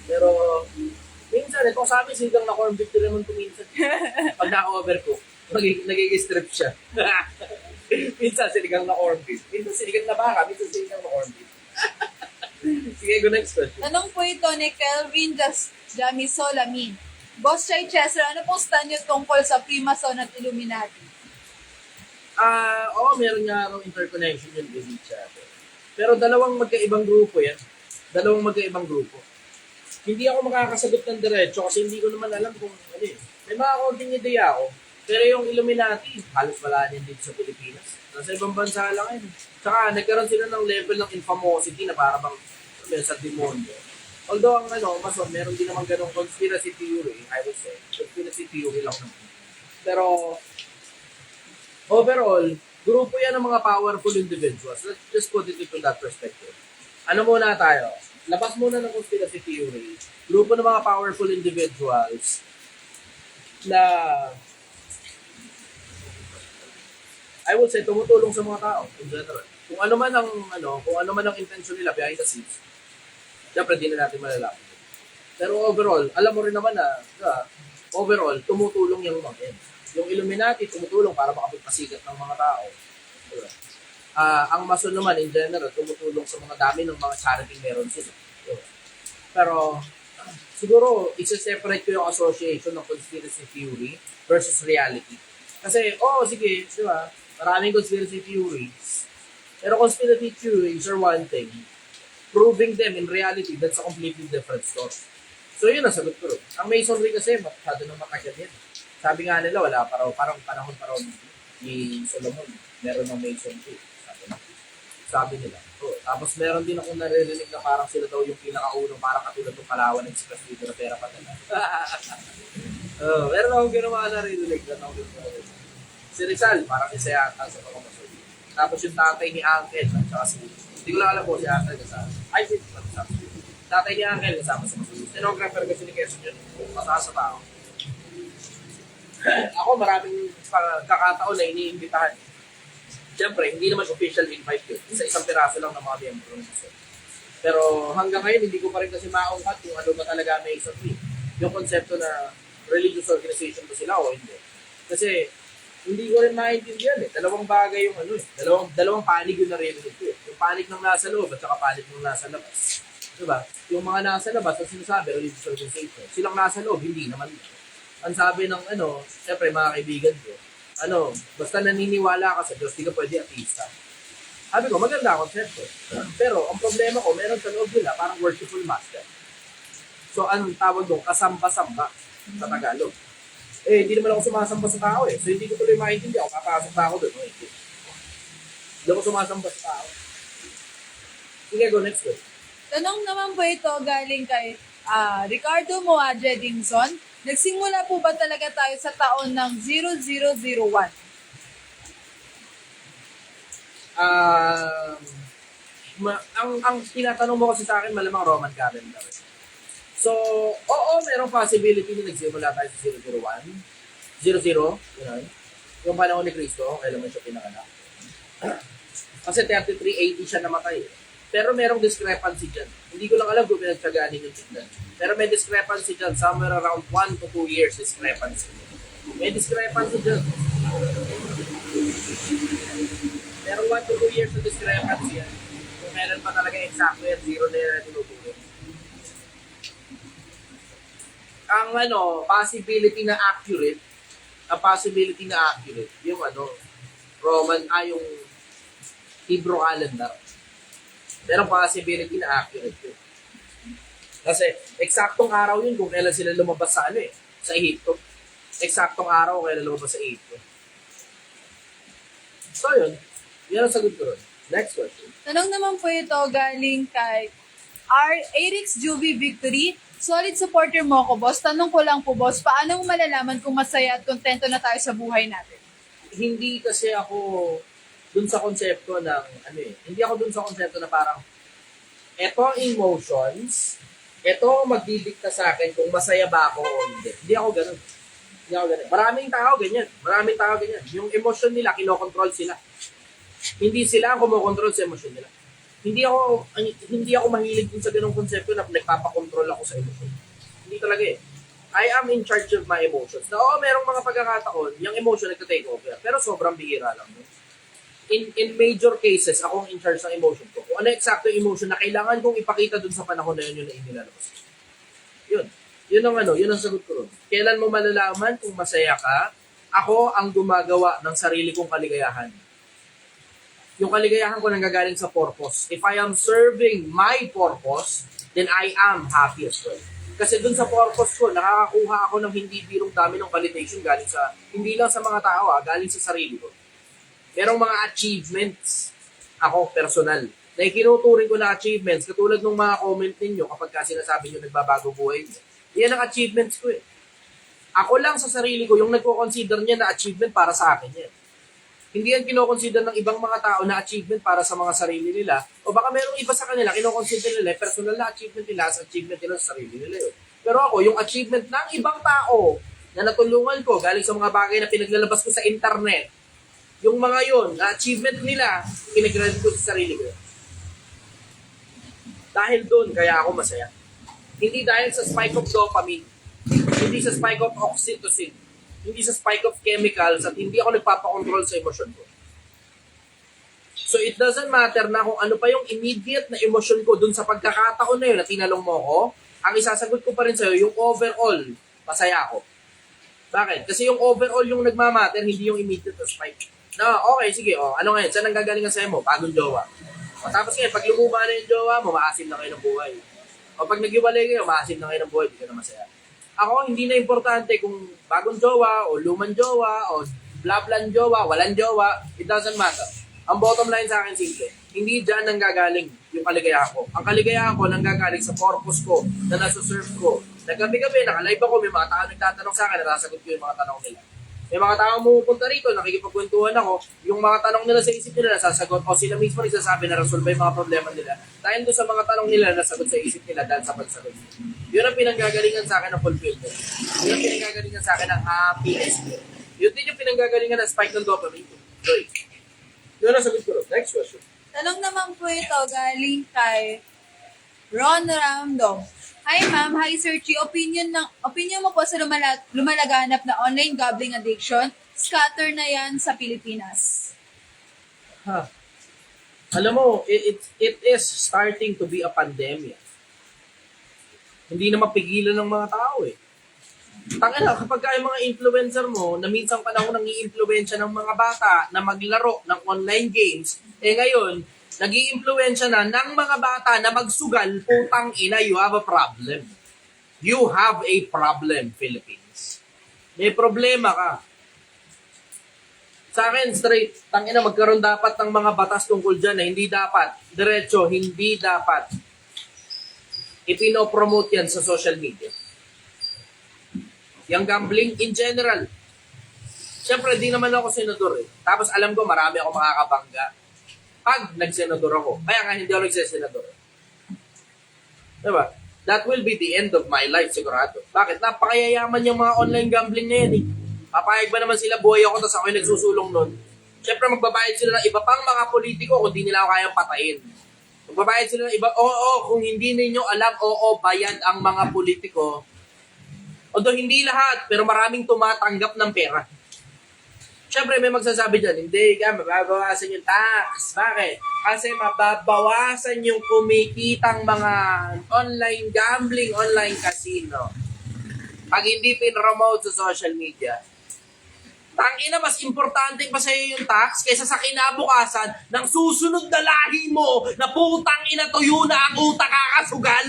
Pero, minsan, kung sa amin, siligang na corned beef din naman kuminsan. Pag na-overcook, nagig-strip siya. Minsan, siligang na corned beef. Minsan, siligang na baka. Minsan, siligang na corned beef. Sige, go next question. Tanong po ito ni Kelvin Jamisolamin. Boss Chai Chester, ano pong stand niyo tungkol sa Freemason at Illuminati? Oo, meron nga raw interconnection yun with each other. Pero dalawang magkaibang grupo yan. Hindi ako makakasagot ng diretso kasi hindi ko naman alam kung ano eh. May mga konting ideya ako. Pero yung Illuminati, halos wala din dito sa Pilipinas. Nasa ibang bansa lang yun. Tsaka nagkaroon sila ng level ng infamosity na para bang sa demonyo. Although ang mason, meron din naman ganong conspiracy theory, I would say. Conspiracy theory lang naman. Pero overall, grupo yan ng mga powerful individuals. Let's just put it into that perspective. Ano muna tayo? Labas muna ng conspiracy theory. Grupo ng mga powerful individuals na I would say tumutulong sa mga tao in general. Kung ano man ang intention nila behind the scenes, dapat din na natin malalaman. Pero overall, alam mo rin naman na overall, tumutulong yung mga yan. Yung Illuminati, tumutulong para makapagpasikat ng mga tao. Diba? Ang Mason naman, in general, tumutulong sa mga dami ng mga charity meron sila. Diba? Pero, siguro, isa-separate ko yung association ng conspiracy theory versus reality. Kasi, sige, di ba? Maraming conspiracy theories. Pero conspiracy theories are one thing. Proving them in reality, that's a completely different story. So, yun ang sagot ko. Ang Masonry kasi, masyado nang matagal yan. Sabi nga nila, wala pa raw, parang panahon pa raw ni Solomon, meron ng Masonry. Sabi nila. Tapos meron din akong naririnig na parang sila daw yung pinakaunong, parang katulad ng Palawan Express dito na pera pa nila. Meron akong gano'n mga naririnig na si Rizal, parang isa yata sa mga Masonry. Tapos yung tatay ni Uncle, at saka hindi ko lang alam po si Uncle kasama. Tatay ni Uncle kasama sa Masonry. Stenographer kasi ni Quezon yun, masaka sa tao. Ako maraming kakataon na iniimbitahan. Siyempre, hindi naman official invite yun. Isang piraso lang ng mga miyembro ng Masonry. Pero hanggang ngayon, hindi ko pa rin kasi maungkat kung ano ba talaga may Masonry. Yung konsepto na religious organization ba sila o hindi. Kasi, hindi ko rin maintindihan eh. Dalawang bagay yung dalawang panig yung naririnig ko eh. Yung panig ng nasa loob at saka panig ng nasa labas. Diba? Yung mga nasa labas, ang sinasabi, religious organization. Silang nasa loob, hindi naman. Ang sabi ng siyempre mga kaibigan ko, basta naniniwala ka sa Diyos, di ka pwede ateista. Sabi ko, maganda ang konsepto. Pero, ang problema ko, meron sa loob nila, parang worshipful master. So, anong tawag doon? Kasamba-samba sa Tagalog. Hindi naman ako sumasamba sa tao eh. So, hindi ko tuloy maintindihan. Kapasok pa ako doon. Hindi ako sumasamba sa tao. Sige, go, next go. Tanong naman po ito galing kay Ricardo Moadre Dingson. Nagsimula po ba talaga tayo sa taon ng 0001? Ang tinatanong mo kasi sa akin, malamang Roman calendar. So, oo, merong possibility na nagsimula tayo sa 001. 00, yun. Yung panahon ni Cristo, kailan man siya pinanganak. Kasi 33 AD siya namatay. Pero merong discrepancy dyan. Hindi ko lang alam kung pinagtsagaan yung tignan. Pero may discrepancy dyan. Somewhere around 1 to 2 years discrepancy. May discrepancy dyan. Pero 1 to 2 years na discrepancy yan. Kung meron pa talaga exacto yan, zero na yan tinutulog. Ang possibility na accurate, yung yung Hebrew calendar. Pero possibility na accurate yun. Kasi eksaktong araw yun kung kailan sila lumabas sa sa Egypto. Eksaktong araw kung kailan lumabas sa Egypto. So yun ang sagot ko ron. Next question. Tanong naman po ito galing kay Eric's Juby Victory. Solid supporter mo ako, boss. Tanong ko lang po, boss, paano mo malalaman kung masaya at kontento na tayo sa buhay natin? Hindi kasi ako dun sa konsepto ng hindi ako dun sa konsepto na parang eto ang emotions, eto magdidikta sa akin kung masaya ba ako o hindi. Hindi ako ganun. Maraming tao ganyan. Yung emotion nila, kinokontrol sila. Hindi sila ang kumokontrol sa emosyon nila. Hindi ako mahilig dun sa ganung konsepto na nagpapakontrol ako sa emosyon. Hindi talaga eh. I am in charge of my emotions. Na merong mga pagkakataon, yung emotion nagta-take over. Pero sobrang bihira lang. In major cases, ako ang in charge ng emotion ko. Kung ano eksakto yung emotion na kailangan kong ipakita dun sa panahon na yun na inilalabas ko. Yun ang sagot ko ron. Kailan mo malalaman kung masaya ka? Ako ang gumagawa ng sarili kong kaligayahan. Yung kaligayahan ko nanggagaling sa purpose. If I am serving my purpose, then I am happy as well. Kasi dun sa purpose ko, nakakakuha ako ng hindi birong dami ng validation galing sa, hindi lang sa mga tao, galing sa sarili ko. Merong mga achievements, ako personal, na ikinuturing ko na achievements, katulad ng mga comment ninyo kapag kasi sinasabi nyo nagbabago buhay nyo. Yan ang achievements ko eh. Ako lang sa sarili ko, yung nagko-consider niya na achievement para sa akin yan. Hindi yan kinoconsider ng ibang mga tao na achievement para sa mga sarili nila. O baka merong iba sa kanila, kinoconsider nila, personal na achievement nila sa achievement nila sa sarili nila yun. Pero ako, yung achievement ng ibang tao na natulungan ko galing sa mga bagay na pinaglalabas ko sa internet, yung mga yun, na achievement nila, kinagradit ko sa sarili ko. Dahil doon, kaya ako masaya. Hindi dahil sa spike of dopamine, hindi sa spike of oxytocin, hindi sa spike of chemicals, at hindi ako nagpapakontrol sa emosyon ko. So it doesn't matter na kung ano pa yung immediate na emosyon ko dun sa pagkakataon na yun na tinalong mo ko, ang isasagot ko pa rin sa'yo, yung overall, masaya ako. Bakit? Kasi yung overall yung nagmamatter, hindi yung immediate na spike. Na, okay, sige, ano ngayon, saan ang gagaling ang sa'yo mo? Bagong jowa. O tapos ngayon, pag lumuma na yung jowa mo, maasim na kayo ng buhay. O pag nag-iwalay kayo, maasim na kayo ng buhay, di ka na masaya. Ako, hindi na importante kung bagong jowa, o lumang jowa, o blablan jowa, walang jowa, it doesn't matter. Ang bottom line sa akin, simple. Hindi dyan nanggagaling yung kaligayahan ko. Ang kaligayahan ko nanggagaling sa purpose ko, na nasuserve ko. Naggabi-gabi, nakalive ako, may mga tao nagtatanong sa akin, nasasagot ko yung mga tanong nila. May mga tao pumupunta rito, nakikipagkwentuhan ako, yung mga tanong nila sa isip nila, nasasagot, o sila mismo nagsasabi na resolve yung mga problema nila. Dahil doon sa mga tanong nila, nasagot sa isip nila dahil sa pagsagot. Yun ang pinanggagalingan sa akin ng fulfillment. Yun ang pinanggagalingan sa akin ng happiness. Yun din yung pinanggagalingan ng spike ng dopamine. Joy. Yun ang sagot ko. Next question. Tanong naman po ito galing kay Ron Ramdom. Hi ma'am, hi Sir Chi. Opinion mo po sa lumalaganap na online gambling addiction, scatter na yan sa Pilipinas. Alam mo, it is starting to be a pandemic. Hindi na mapigilan ng mga tao eh. Tangina, kapag yung mga influencer mo, na minsan panahon nang i-influensya ng mga bata na maglaro ng online games, ngayon, nag-i-influensya na ng mga bata na magsugal, putang ina, you have a problem. You have a problem, Philippines. May problema ka. Sa akin, straight, tangina, magkaroon dapat ng mga batas tungkol dyan na hindi dapat, diretso, hindi dapat ipinopromote yan sa social media. Yung gambling in general. Siyempre, di naman ako senador eh. Tapos alam ko, marami ako makakabangga pag nagsenador ako. Kaya nga hindi ako nagsesenador. Diba? That will be the end of my life, sigurado. Bakit? Napakayayaman yung mga online gambling na yan eh. Papayag ba naman sila buhay ako tapos ako yung nagsusulong nun? Siyempre, magbabayad sila ng iba pang mga politiko kung di nila ako kayang patayin. Magbabayad sila ng iba, kung hindi ninyo alam, bayad ang mga politiko. Although hindi lahat, pero maraming tumatanggap ng pera. Siyempre, may magsasabi dyan, hindi ka, mababawasan yung tax. Bakit? Kasi mababawasan yung kumikitang mga online gambling, online casino. Pag hindi pinromote sa social media, tangina, mas importante pa sa'yo yung tax kaysa sa kinabukasan ng susunod na lahi mo na putang ina tuyo na ang utak kakasugal.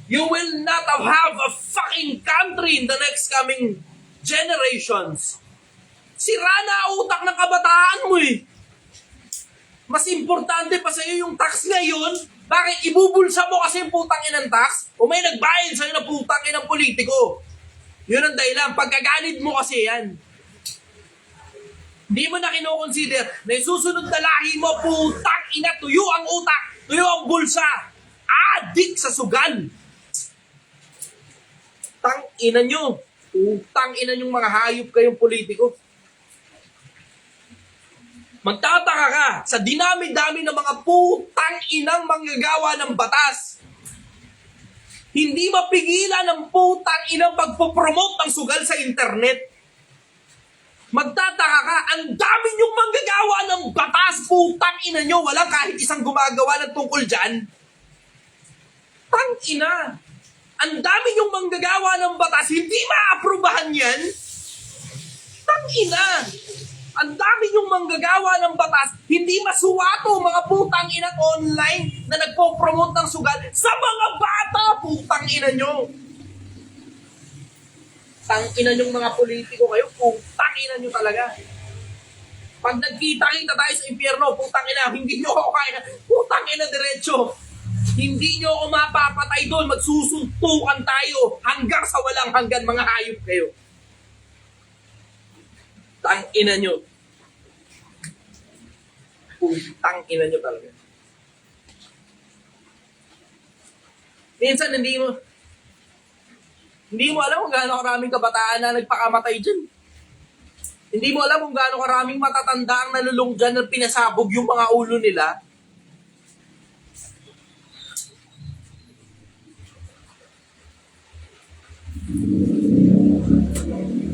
You will not have a fucking country in the next coming generations. Sira na ang utak ng kabataan mo eh. Mas importante pa sa'yo yung tax ngayon. Bakit? Ibubulsa mo kasi yung putang inang tax o may nagbayad sa'yo na putang inang politiko. Yun ang dahilan. Pagkaganid mo kasi yan. Hindi mo na kinoconsider na yung susunod na lahi mo, putang ina, tuyo ang utak, tuyo ang bulsa. Adik sa sugal. Tang ina nyo. Utang ina nyong mga hayop kayong politiko. Magtataka ka sa dinami-dami ng mga putang inang manggagawa ng batas. Hindi mapigilan ng putang inang pagpopromote ng sugal sa internet. Magtataka ka, ang dami nyong manggagawa ng batas, putang ina nyo, walang kahit isang gumagawa ng tungkol dyan. Tang ina. Ang dami yung manggagawa ng batas, hindi maaprubahan yan. Tangina. Ang dami yung manggagawa ng batas, hindi masuwato mga putang inang online na nagpo-promote ng sugal sa mga bata, putang ina nyo. Tangina yung mga politiko kayo, putang ina nyo talaga. Pag nagkita-kita tayo sa impyerno, putang ina, hindi nyo ako kaya, putang ina diretso. Hindi nyo ako mapapatay doon. Magsusuntukan tayo hanggang sa walang hanggan, mga hayop kayo. Tang-ina nyo. Tang-ina nyo talaga. Minsan hindi mo alam kung gaano karaming kabataan na nagpakamatay dyan. Hindi mo alam kung gaano karaming matatanda ang nalulung dyan na pinasabog yung mga ulo nila.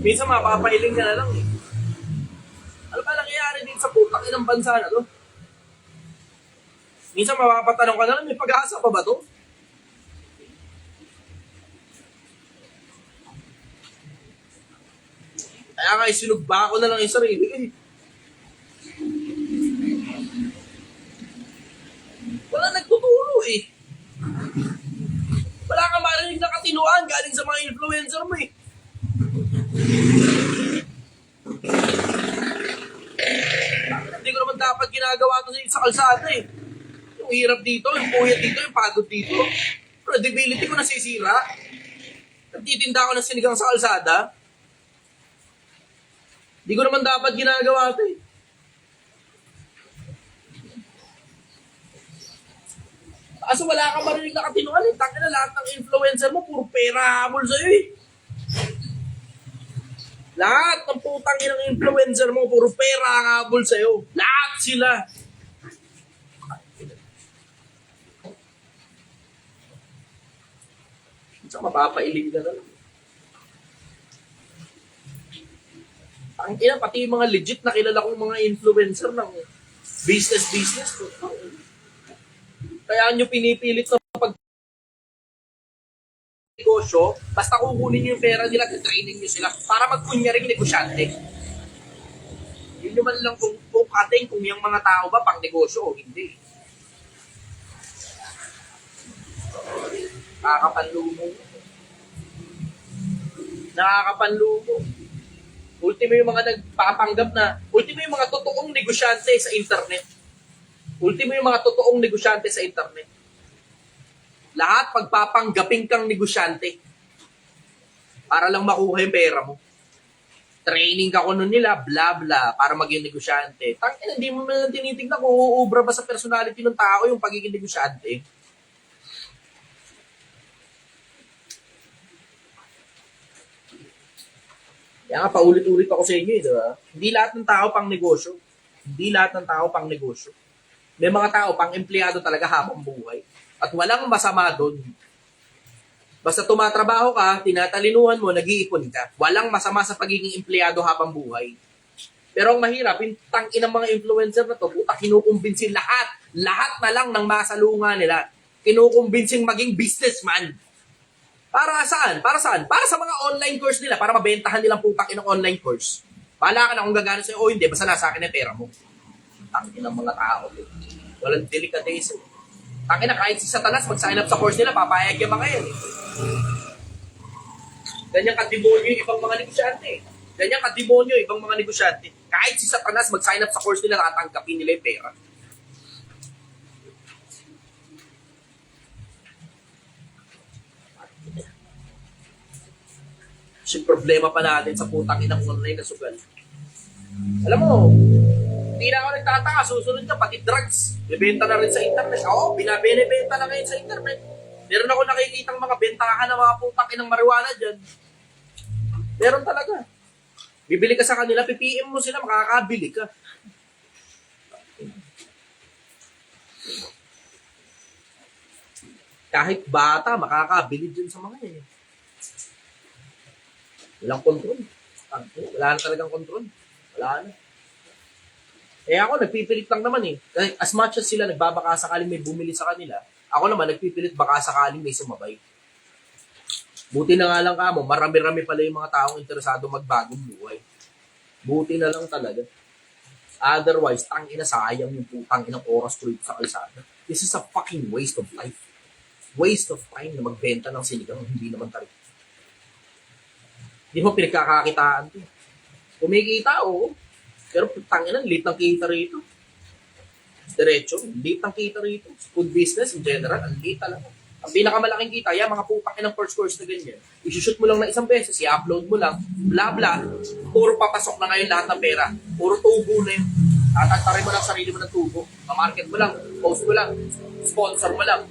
Minsan mapapailing ka na lang eh. Ano ba nangyayari dito sa putang inang bansa na to? Minsan mapapatanong ka na lang, may pag-asa pa ba to? Kaya nga, sinugba ko na lang yung sarili eh. Wala nagtuturo eh. Wala kang marinig na katinuan galing sa mga influencer mo eh. Hindi ko naman dapat ginagawa ito sa kalsada eh. Yung hirap dito, yung puyat dito, yung pagod dito. Credibility ko nasisira. Nagtitinda ako ng sinigang sa kalsada. Hindi ko naman dapat ginagawa ito eh. Kaso wala kang marinig na katinuan eh. Tangin na lahat ng influencer mo, puro pera habol sa'yo eh. Lahat ng putang inang influencer mo, puro pera ang habol sa'yo. Lahat sila. Saan mapapailig na lang. Ang ina, pati yung mga legit na kilala kong mga influencer ng business. Kaya nyo pinipilit na pag negosyo, basta kukunin nyo yung pera nila, training nyo sila para magkunyaring negosyante. Yun naman lang kung ating kung yung mga tao ba pang negosyo o hindi. Nakakapanlumo. Ultimo yung mga nagpapanggap na, ultimo yung mga totoong negosyante sa internet. Ultimo yung mga totoong negosyante sa internet. Lahat pagpapanggapin kang negosyante para lang makuha yung pera mo. Training ka ko nun nila, bla bla, para maging negosyante. Tangina, hindi mo man tinitignan kung uubra ba sa personality ng tao yung pagiging negosyante. Kaya nga, paulit-ulit ako sa inyo eh, di ba? Hindi lahat ng tao pang negosyo. Hindi lahat ng tao pang negosyo. May mga tao pang empleyado talaga habang buhay. At walang masama doon. Basta tumatrabaho ka, tinatalinuhan mo, nag-iipon ka. Walang masama sa pagiging empleyado habang buhay. Pero ang mahirap, yung tangin ng mga influencer na to, puta, kinukumbinsin lahat. Lahat na lang ng masalunga nila. Kinukumbinsing maging businessman. Para saan? Para saan? Para sa mga online course nila, para mabentahan nilang putang inang online course. Bahala ka na kung gagana sa'yo o hindi, basta nasa akin ang pera mo. Tangin ng mga tao. Walang delicatesse. Tangin na kahit si Satanas mag-sign up sa course nila, papayag yung mga yan. Ganyan ka-demonyo yung ibang mga negosyante. Ganyan ka-demonyo yung ibang mga negosyante. Kahit si Satanas mag-sign up sa course nila, tatanggapin nila yung pera. Yung problema pa natin sa putang inang online na sugal. Alam mo, hindi na ako nagtataka, susunod ka, pati drugs. Bibenta na rin sa internet. Oo, binabene-benta na ngayon sa internet. Meron ako nakikitang mga bentahan ng mga putang inang marijuana dyan. Meron talaga. Bibili ka sa kanila, PPM mo sila, makakabili ka. Kahit bata, makakabili dyan sa mga yan. Walang control. Wala na talagang control. Wala na. Eh ako, nagpipilit lang naman eh. As much as sila nagbabaka sakaling may bumili sa kanila, ako naman nagpipilit baka sakaling may sumabay. Buti na nga lang kamo, marami-rami pala yung mga taong interesado magbagong buhay. Buti na lang talaga. Otherwise, tangina sayang yung putang inang oras ko sa kalsada. This is a fucking waste of life. Waste of time na magbenta ng sinigang hindi naman tayo. Hindi mo pinagkakakitaan ito. Kumikita, oo. Pero tangina, lit ng kita rito. Diretso, lit ng kita rito. Food business in general, ang lit talaga. Ang pinakamalaking kita, yan, mga putang inang first course na ganyan. I-shoot mo lang na isang beses, i-upload mo lang, bla bla. Puro papasok na ngayon lahat ng pera. Puro tubo na yun. Tatantarin mo lang sarili mo ng tubo. Ma-market mo lang, post mo lang, sponsor mo lang.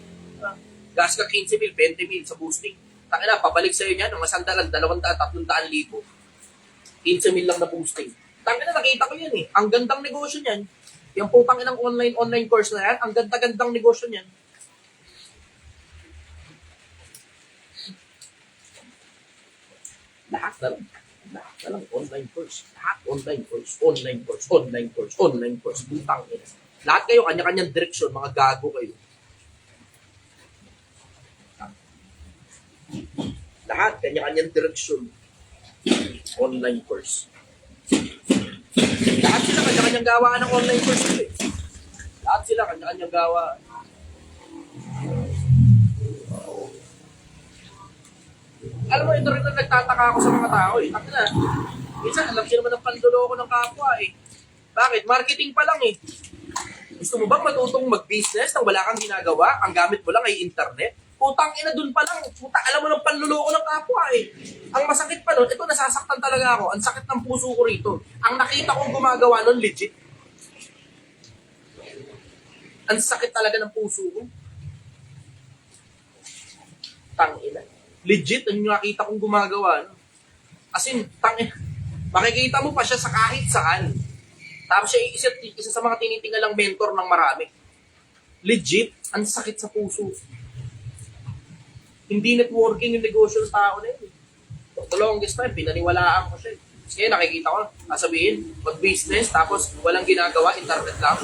Gas ka 15 mil, 20 mil sa boosting. Tangina, pabalik sa'yo niyan, ng 100, 200, 300 libo. 15 mil lang na boosting. Tangina, nakita ko yan eh. Ang gandang negosyo niyan. Yung putang inang online course na yan, ang ganda-gandang negosyo niyan. Lahat na lang. Lahat na lang online course. Lahat online course. Online course. Online course. Online course. Butang ina. Lahat kayo, kanya-kanyang direksyon. Mga gago kayo. Lahat, kanya-kanyang direksyon. Online course. Lahat sila, kanya-kanyang gawaan ng online course nila eh. Lahat sila, kanya-kanyang gawaan. Alam mo, ito rin na nagtataka ako sa mga tao eh. Takina, minsan alam siya naman ang panduloko ng kapwa eh. Bakit? Marketing pa lang eh. Gusto mo bang matutong mag-business nang wala kang ginagawa? Ang gamit mo lang ay internet? Putang ina dun pa lang. Puta, alam mo ng panluloko ng kapwa eh. Ang masakit pa nun, ito nasasaktan talaga ako. Ang sakit ng puso ko rito. Ang nakita kong gumagawa nun, legit. Ang sakit talaga ng puso ko. Tangina. Legit, ang nakita kong gumagawa. No? As in, tangina. Makikita mo pa siya sa kahit saan. Tapos siya isa sa mga tinitingalang mentor ng marami. Legit, ang sakit sa puso. Hindi networking yung negosyo ng tao na yun. The longest time, pinaniwalaan ko siya. Kasi nakikita ko, sasabihin, mag-business, tapos walang ginagawa, internet lang.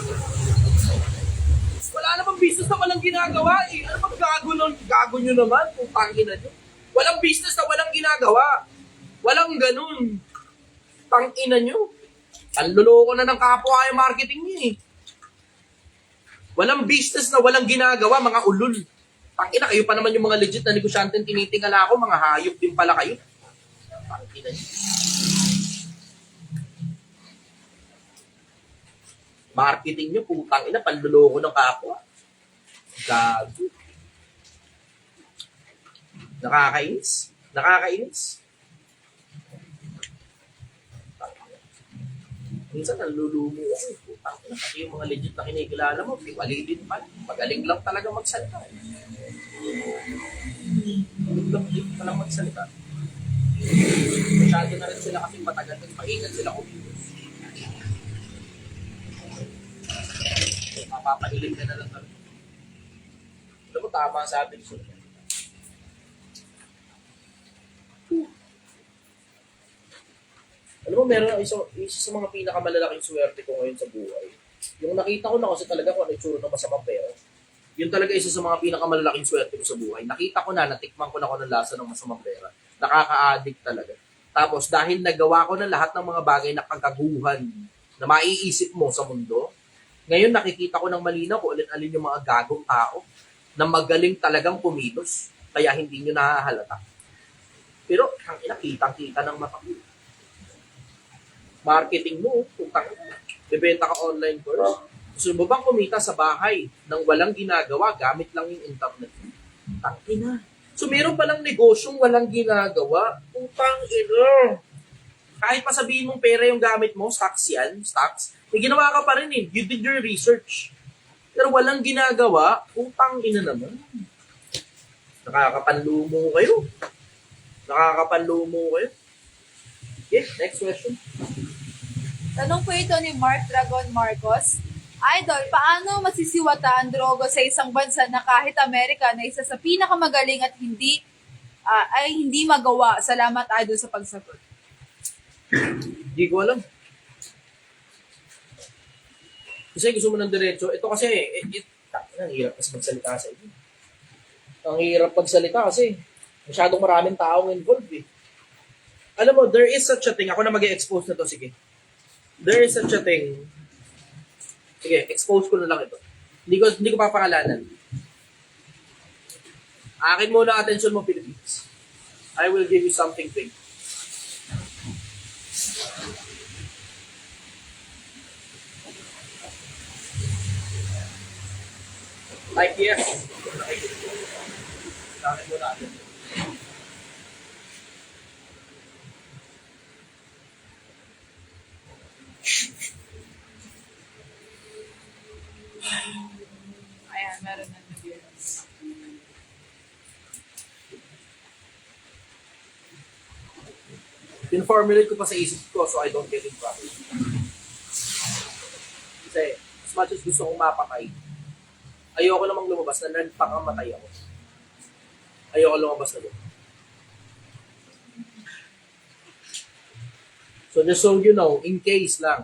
Wala namang business na walang ginagawa eh. Ano bang gago nyo naman kung tangina nyo? Walang business na walang ginagawa. Walang ganun. Tangina nyo. Ang luloko na ng kapwa yung marketing nyo eh. Walang business na walang ginagawa, mga ulul. Tangina, kayo pa naman yung mga legit na negosyante tinitingala ako, mga hayop din pala kayo. Tangina nyo. Marketing nyo, putang ina, panluloko ng kapwa. Gago. Nakakainis. Nakakainis. Minsan nalulumo ako. Putang ina, pati yung mga legit na kinikilala mo, piwali din pala. Magaling lang talaga magsalita. Magaling lang din pala magsalita. Masyado na rin sila kasi matagal at maingat sila kumilos. Mapapahilig ka na lang kami. Alam mo, tama ang sabi ko. Alam mo, meron isa sa mga pinakamalalaking swerte ko ngayon sa buhay. Yung nakita ko na kasi talaga kung ano itsura ng masamang pera. Yun talaga isa sa mga pinakamalalaking swerte ko sa buhay. Nakita ko na, natikman ko na kung anong lasa ng masamang pera. Nakaka-addict talaga. Tapos dahil nagawa ko na lahat ng mga bagay na kagaguhan na maiisip mo sa mundo, ngayon nakikita ko ng malinaw kung alin-alin yung mga gagong tao na magaling talagang pumilos, kaya hindi nyo nahahalata. Pero ang kitang-kita ng mata ko. Marketing mo, kung bebenta ka online course, gusto mo bang kumita sa bahay nang walang ginagawa, gamit lang yung internet? Tangina. So meron palang negosyong walang ginagawa, putang ina. Kahit pa sabihin mong pera yung gamit mo, stocks yan, stocks, may ginawa ka pa rin eh. You did your research. Pero walang ginagawa, putang ina naman. Nakakapanlumo kayo. Nakakapanlumo kayo. Okay, next question. Tanong po ito ni Mark Dragon Marcos. Idol, paano masisiwata ang droga sa isang bansa na kahit Amerika na isa sa pinakamagaling at hindi magawa? Salamat, Idol, sa pagsagot. Hindi ko alam. Kasi gusto mo ng diretso. Ito kasi, ang hirap kasi magsalita sa inyo. Ang hirap magsalita kasi masyadong maraming taong involved eh. Alam mo, there is such a thing. Ako na mag-expose na to, sige. There is such a thing. Sige, expose ko na lang ito. Hindi ko papakalanan. Akin muna attention mo, Philippines. I will give you something big. Like yes. Akin muna attention. Ayan, meron na nabiyos. Pin-formulate ko pa sa isip ko so I don't get in trouble. Kasi, as much as gusto kong mapatay, ayoko namang lumabas na nagpakamatay ako. Ayoko lumabas na doon. So just so you know, in case, na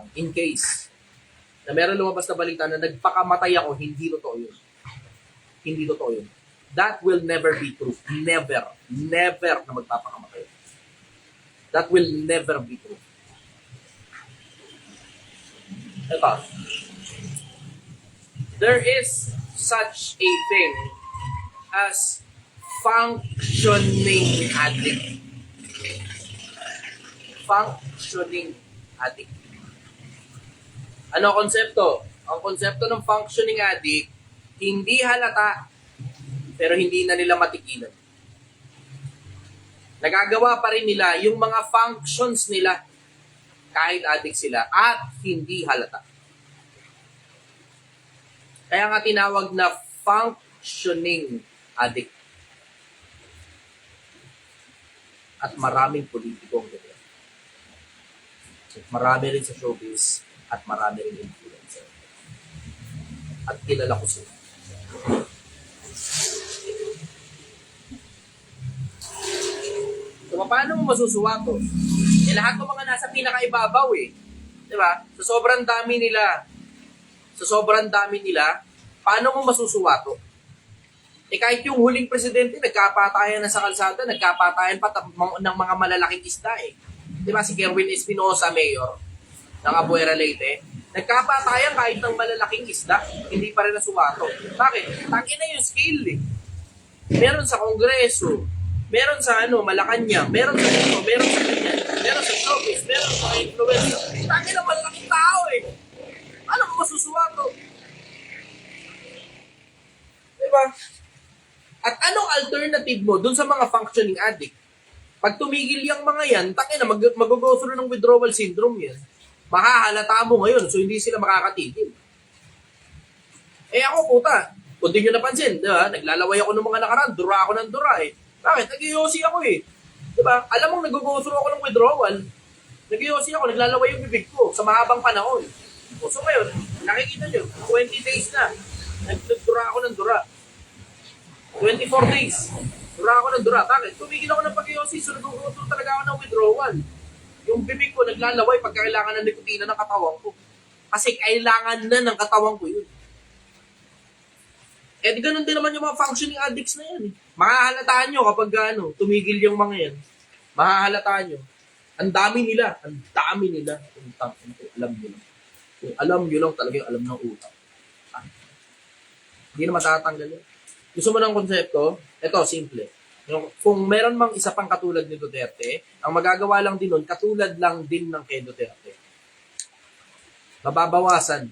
meron lumabas na balita na nagpakamatay ako, hindi totoo yun. Hindi totoo yun. That will never be true. Never. Never na magpapakamatay. That will never be true. Ito. There is such a thing as functioning addict. Functioning addict. Ano ang konsepto? Ang konsepto ng functioning addict, hindi halata, pero hindi na nila matigilan. Nagagawa pa rin nila yung mga functions nila kahit addict sila at hindi halata. Kaya nga tinawag na functioning addict. At maraming politiko ang ganyan. Marami rin sa showbiz at marami rin influencer. At kilala ko sila. So, paano mo masusuwa to? Eh, lahat ng mga nasa pinakaibabaw eh. Di ba? Sa sobrang dami nila, paano mo masusuwa to? Eh, kahit yung huling presidente, nagkapatayan na sa kalsada, nagkapatayan pa ng mga malalaking isda eh. Di ba si Kerwin Espinosa, mayor ng Abuera Leyte, nagkapatayan kahit ng malalaking isda, hindi pa rin nasuwato. Bakit? Tangin na yung skill eh. Meron sa Kongreso, meron sa Malacanang, meron sa ito, meron sa ganyan, meron sa showbiz, meron sa influencer. Tangin na malalaking tao eh. Ano mo masusuwato? Diba? At anong alternative mo dun sa mga functioning addict? Pag tumigil yung mga yan, tangin na mag-go through ng withdrawal syndrome yan. Mahahalata mo ngayon, so hindi sila makakatigil. Eh ako puta, kung di nyo napansin, diba? Naglalaway ako ng mga nakaraan, dura ako ng dura eh. Bakit? Nag-iossi ako eh. Diba? Alam mong nag-go through ako ng withdrawal, nag-iossi ako, naglalaway yung bibig ko sa mahabang panahon. So ngayon, nakikita nyo, 20 days na, nagdura ako ng dura. 24 days, dura ako ng dura. Bakit? Tumigil ako ng pag-iossi, so nag-go through talaga ako ng withdrawal. Yung bibig ko naglalaway pag kailangan ng nikotina ng katawan ko. Kasi kailangan na ng katawan ko yun. Eh, ganun din naman yung mga functioning addicts na yan. Mahahalataan nyo kapag tumigil yung mga yan. Mahahalataan nyo. Ang dami nila. Alam nyo lang. Kung alam nyo lang talaga yung alam ng utak. Hindi na matatanggal yun. Gusto mo ng konsepto? Ito, simple. Kung meron mang isa pang katulad ni Duterte, ang magagawa lang din nun, katulad lang din ng kay Duterte. Mababawasan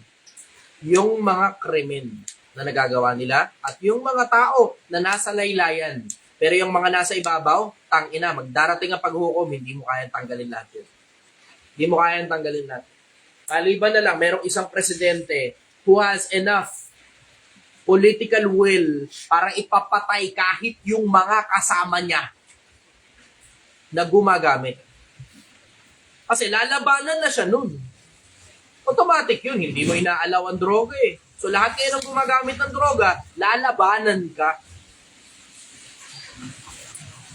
yung mga krimen na nagagawa nila at yung mga tao na nasa laylayan. Pero yung mga nasa ibabaw, tangina, magdarating ang paghukom, hindi mo kayang tanggalin lahat yun. Hindi mo kayang tanggalin lahat. Kaliban na lang, merong isang presidente who has enough political will para ipapatay kahit yung mga kasama niya na gumagamit. Kasi lalabanan na siya nun. Automatic yun, hindi mo inaalaw ang droga eh. So lahat kayo ng gumagamit ng droga, lalabanan ka.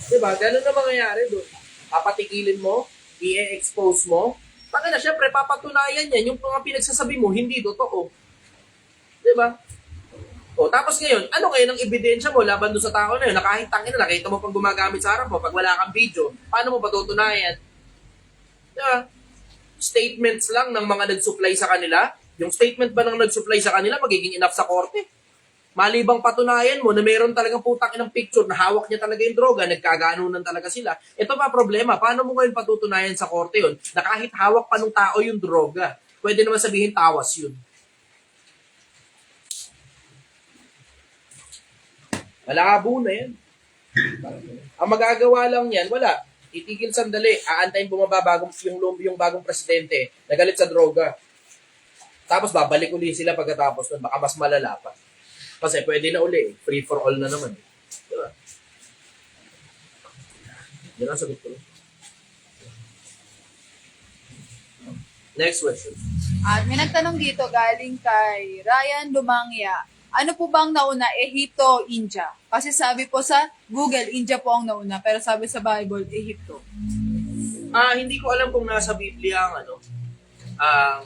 Diba? Ganun na mangyayari doon. Papatikilin mo, i-expose mo. Taka na, syempre, papatunayan yan. Yung mga pinagsasabi mo, hindi totoo. Diba? O, tapos ngayon, ano ngayon ang ebidensya mo laban doon sa tao na yun? Na kahit tangin na, nakita mo pang gumagamit sa harap mo, pag wala kang video, paano mo patutunayan? Diba? Statements lang ng mga nag-supply sa kanila. Yung statement ba ng nag-supply sa kanila, magiging enough sa korte? Malibang patunayan mo na meron talagang putang inang picture na hawak niya talaga yung droga, nagkaganunan talaga sila. Ito pa problema, paano mo ngayon patutunayan sa korte yun na kahit hawak pa ng tao yung droga, pwede naman sabihin tawas yun. Malabo na yan. Ang magagawa lang yan, wala. Titigil sandali, aantayin bumaba yung bagong presidente na galit sa droga. Tapos babalik uli sila pagkatapos nun, baka mas malala pa. Kasi pwede na uli, free for all na naman. Diba? Yan ang sagot ko. Next question. At may nagtanong dito galing kay Ryan Lumangya. Ano po bang nauna? Ehipto, India? Kasi sabi po sa Google, India po ang nauna. Pero sabi sa Bible, Ehipto. Hindi ko alam kung nasa Biblia ang ang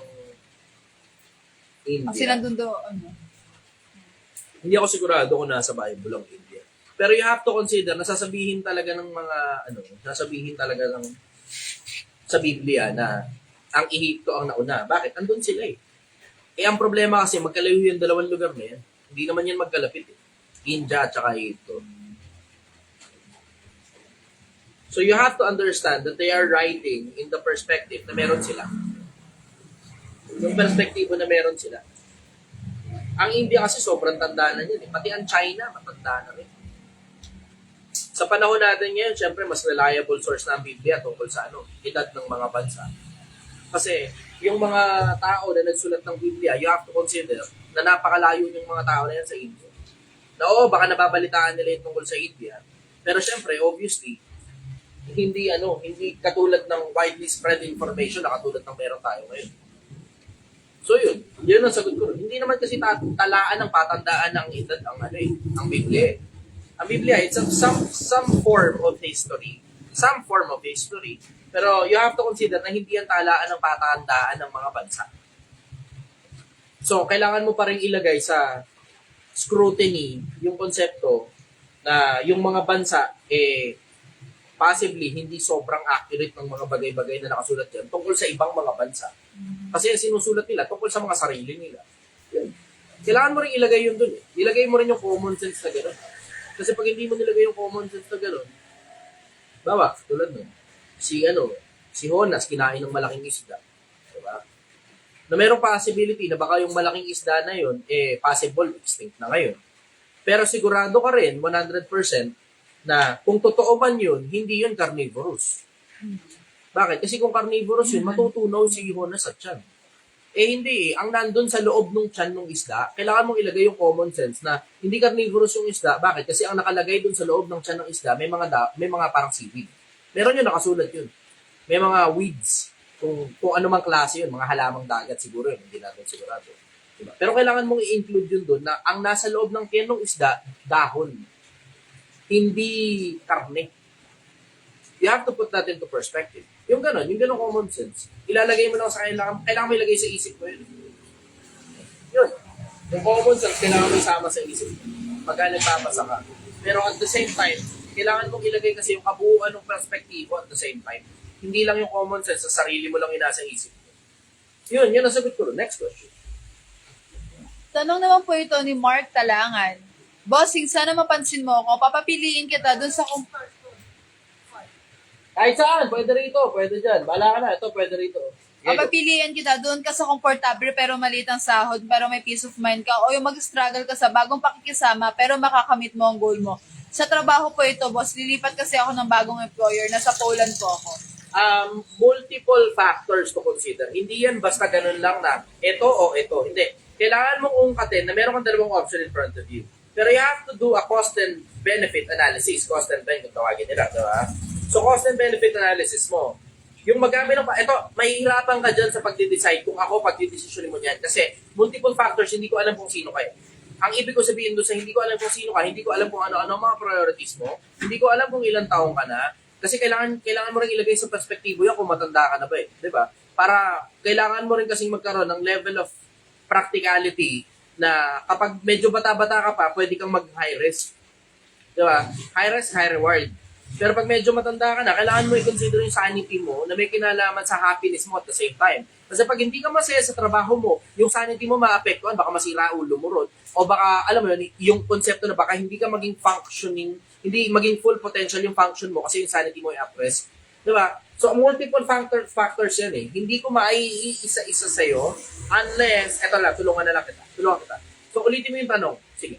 India. Kasi nandun doon. Hindi ako sigurado kung nasa Bible ang India. Pero you have to consider, nasasabihin talaga ng mga, nasasabihin talaga ng sa Biblia na ang Ehipto ang nauna. Bakit? Andun sila eh. Ang problema kasi, magkalayo yung dalawang lugar na yan. Hindi naman yan magkalapit eh. India at saka Ehipto. So you have to understand that they are writing in the perspective na meron sila. Yung perspektibo na meron sila. Ang India kasi sobrang tanda na yan eh. Pati ang China, matanda na rin. Sa panahon natin ngayon, syempre mas reliable source na ang Biblia tungkol sa edad ng mga bansa. Kasi yung mga tao na nagsulat ng Biblia, you have to consider na napakalayo yung mga tao na yan sa India. Na baka nababalitaan nila yung tungkol sa India. Pero syempre, obviously, hindi katulad ng widely spread information na katulad ng meron tayo ngayon. So yun ang sagot ko. Hindi naman kasi talaan ng patandaan ng edad ang Biblia. Ang Biblia, it's some form of history. Some form of history. Pero you have to consider na hindi yan talaan ng patandaan ng mga bansa. So, kailangan mo pa rin ilagay sa scrutiny yung konsepto na yung mga bansa, possibly hindi sobrang accurate ng mga bagay-bagay na nakasulat yan tungkol sa ibang mga bansa. Kasi sinusulat nila tungkol sa mga sarili nila. Yun. Kailangan mo rin ilagay yun dun. Ilagay mo rin yung common sense na gano'n. Kasi pag hindi mo nilagay yung common sense na gano'n, bawa, tulad nun, si Jonas kinain ng malaking isda. Diba? Na mayroong possibility na baka yung malaking isda na yun, possible extinct na ngayon. Pero sigurado ka rin, 100%, na kung totoo man yun, hindi yun carnivorous. Bakit? Kasi kung carnivorous yun, matutunaw si Jonas sa tiyan. Hindi Ang nandun sa loob ng tiyan ng isda, kailangan mong ilagay yung common sense na hindi carnivorous yung isda. Bakit? Kasi ang nakalagay dun sa loob ng tiyan ng isda, may mga parang seaweed. Meron yun, nakasulat yun. May mga weeds. Kung ano mang klase yun, mga halamang dagat siguro yun, hindi natin sigurado. Diba? Pero kailangan mong i-include yun dun na ang nasa loob ng tiyan ng isda, dahon. Hindi karne. You have to put that into perspective. Yung ganun common sense. Ilalagay mo lang sa kailangan mo ilagay sa isip mo yun. Yun. Yung common sense, kailangan mo isama sa isip mo. Pagka nagpapasa ka. Pero at the same time, kailangan mong ilagay kasi yung kabuuan ng perspektibo at the same time. Hindi lang yung common sense sa sarili mo lang yung nasa isip mo. Yun ang sagot ko. Next question. Tanong naman po ito ni Mark Talangan. Bossing, sana mapansin mo ako. Papapiliin kita dun sa Kahit saan, pwede rito, pwede dyan. Bahala ka na, ito pwede rito. Papapiliin kita doon ka sa komportable pero maliit ang sahod pero may peace of mind ka o yung mag-struggle ka sa bagong pakikisama pero makakamit mo ang goal mo. Sa trabaho po ito, boss, lilipat kasi ako ng bagong employer. Nasa Poland po ako. Multiple factors to consider. Hindi yan basta ganun lang na ito o ito. Hindi. Kailangan mong ungkatin na meron kang dalawang option in front of you. Pero you have to do a cost and benefit analysis. Cost and benefit, tawagin nila. Diba? So, cost and benefit analysis mo. Yung magamit ng ito, mahihirapan ka dyan sa pagde-decide kung ako pagde-decision mo dyan. Kasi multiple factors, hindi ko alam kung sino kayo. Ang ibig ko sabihin doon sa hindi ko alam kung sino ka, hindi ko alam kung ano mga priorities mo, hindi ko alam kung ilang taong ka na, kasi kailangan mo rin ilagay sa perspektibo yan kung matanda ka na ba eh. Diba? Para kailangan mo rin kasing magkaroon ng level of practicality na kapag medyo bata-bata ka pa, pwede kang mag-high risk. Diba? High risk, high reward. Pero pag medyo matanda ka na, kailangan mo i-consider yung sanity mo na may kinalaman sa happiness mo at the same time. Kasi pag hindi ka masaya sa trabaho mo, yung sanity mo maapektuhan, baka masira ulo mo ron. O baka, alam mo yun, yung konsepto na baka hindi ka maging functioning, hindi maging full potential yung function mo kasi yung sanity mo i-uppress. Diba? So, multiple factors yan eh. Hindi ko maiisa-isa sa'yo unless, eto lang, tulungan kita. So, ulitin mo yung tanong. Sige.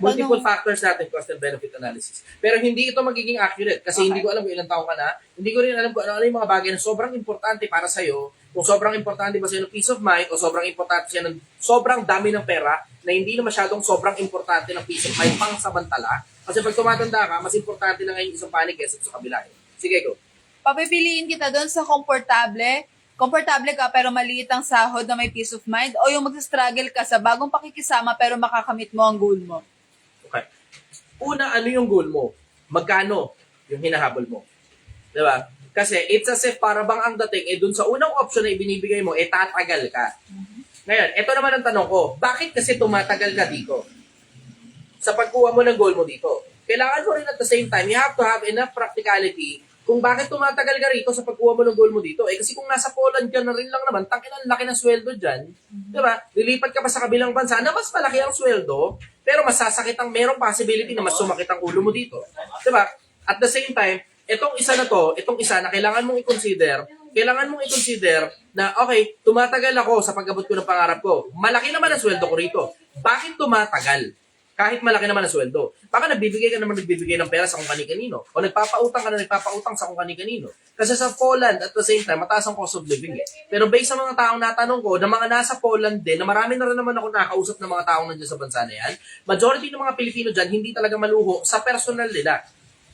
Multiple factors natin, cost and benefit analysis. Pero hindi ito magiging accurate kasi hindi ko alam kung ilang taon ka na. Hindi ko rin alam kung ano yung mga bagay na sobrang importante para sa'yo. Kung sobrang importante ba sa'yo ng peace of mind o sobrang importante sa'yo ng sobrang dami ng pera na hindi na masyadong sobrang importante ng peace of mind pang samantala. Kasi pag tumatanda ka, mas importante na ngayon isang panig kesa sa kabila. Sige, go. Papipiliin kita doon sa komportable ka pero maliit ang sahod na may peace of mind o yung mag-struggle ka sa bagong pakikisama pero makakamit mo ang goal mo? Okay. Una, ano yung goal mo? Magkano yung hinahabol mo? Diba? Kasi it's as if para bang ang dating, dun sa unang option na ibinibigay mo, tatagal ka. Ngayon, ito naman ang tanong ko, bakit kasi tumatagal ka dito? Sa pagkuha mo ng goal mo dito. Kailangan mo rin at the same time, you have to have enough practicality kung bakit tumatagal ka rito sa pagkuha mo ng goal mo dito. Kasi kung nasa Poland ka na rin lang naman, tangin ang laki ng sweldo dyan. Diba? Lilipat ka pa sa kabilang bansa na mas malaki ang sweldo, pero masasakit ang merong possibility na mas sumakit ang ulo mo dito. Diba? At the same time, itong isa na kailangan mong i-consider na, okay, tumatagal ako sa pag-abot ko ng pangarap ko. Malaki naman ang sweldo ko rito. Bakit tumatagal? Kahit malaki naman ang sweldo. Baka nagbibigay ng pera sa kung kani-kanino. O nagpapautang sa kung kani-kanino. Kasi sa Poland, at the same time, mataas ang cost of living. Pero based sa mga taong natanong ko, na mga nasa Poland din, na marami na rin naman ako nakausap ng mga taong nandiyan sa bansa na yan, majority ng mga Pilipino dyan, hindi talaga maluho sa personal nila.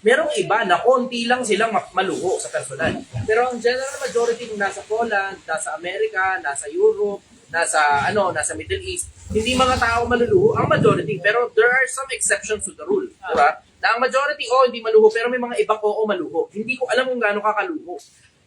Merong iba na konti lang silang maluho sa personal. Pero ang general majority ng nasa Poland, nasa Amerika, nasa Europe, nasa Middle East, hindi mga tao maluluho ang majority. Pero there are some exceptions to the rule. Diba? Na ang majority, hindi maluho, pero may mga ibang maluho. Hindi ko alam kung gaano kakaluho.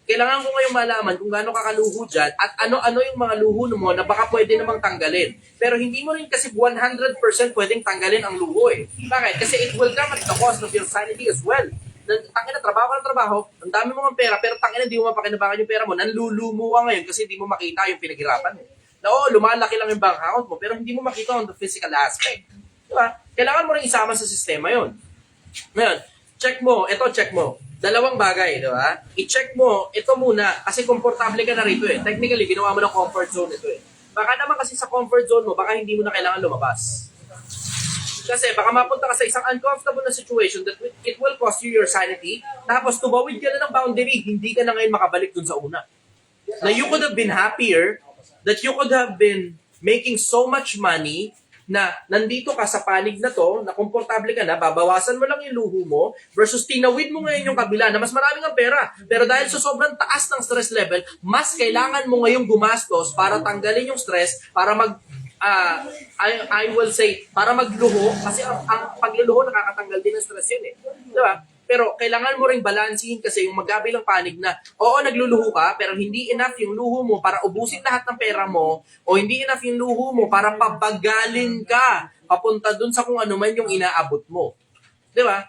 Kailangan ko ngayong malaman kung gaano kakaluho dyan at ano-ano yung mga luho mo na baka pwede namang tanggalin. Pero hindi mo rin kasi 100% pwedeng tanggalin ang luho eh. Bakit? Kasi it will come at the cost of your sanity as well. Tangin na, trabaho ka ng trabaho, ang dami mo ng pera, pero tangin na, hindi mo mapakinabangan yung pera mo, nanlulumo ka ngayon kasi hindi mo makita yung pinaghirapan mo. Na lumalaki lang yung bank account mo, pero hindi mo makita on the physical aspect. Diba? Kailangan mo rin isama sa sistema yun. Ngayon, check mo. Dalawang bagay, di ba? I-check mo, ito muna, kasi komportable ka na rito eh. Technically, ginawa mo ng comfort zone ito eh. Baka naman kasi sa comfort zone mo, baka hindi mo na kailangan lumabas. Kasi baka mapunta ka sa isang uncomfortable na situation that it will cost you your sanity, tapos tumawid ka na ng boundary, hindi ka na ngayon makabalik dun sa una. Na you could have been happier, that you could have been making so much money, na nandito ka sa panig na to, na komportable ka na, babawasan mo lang yung luho mo, versus tinawid mo ngayon yung kabila na mas maraming ang pera. Pero dahil sa sobrang taas ng stress level, mas kailangan mo ngayong gumastos para tanggalin yung stress, para I will say, para magluho, kasi ang pagluluho nakakatanggal din ng stress yun eh. Diba? Pero kailangan mo ring balansihin kasi yung magkabilang panig na, oo, nagluluho ka, pero hindi enough yung luho mo para ubusin lahat ng pera mo, o hindi enough yung luho mo para pabagalin ka papunta dun sa kung ano man yung inaabot mo. Di ba?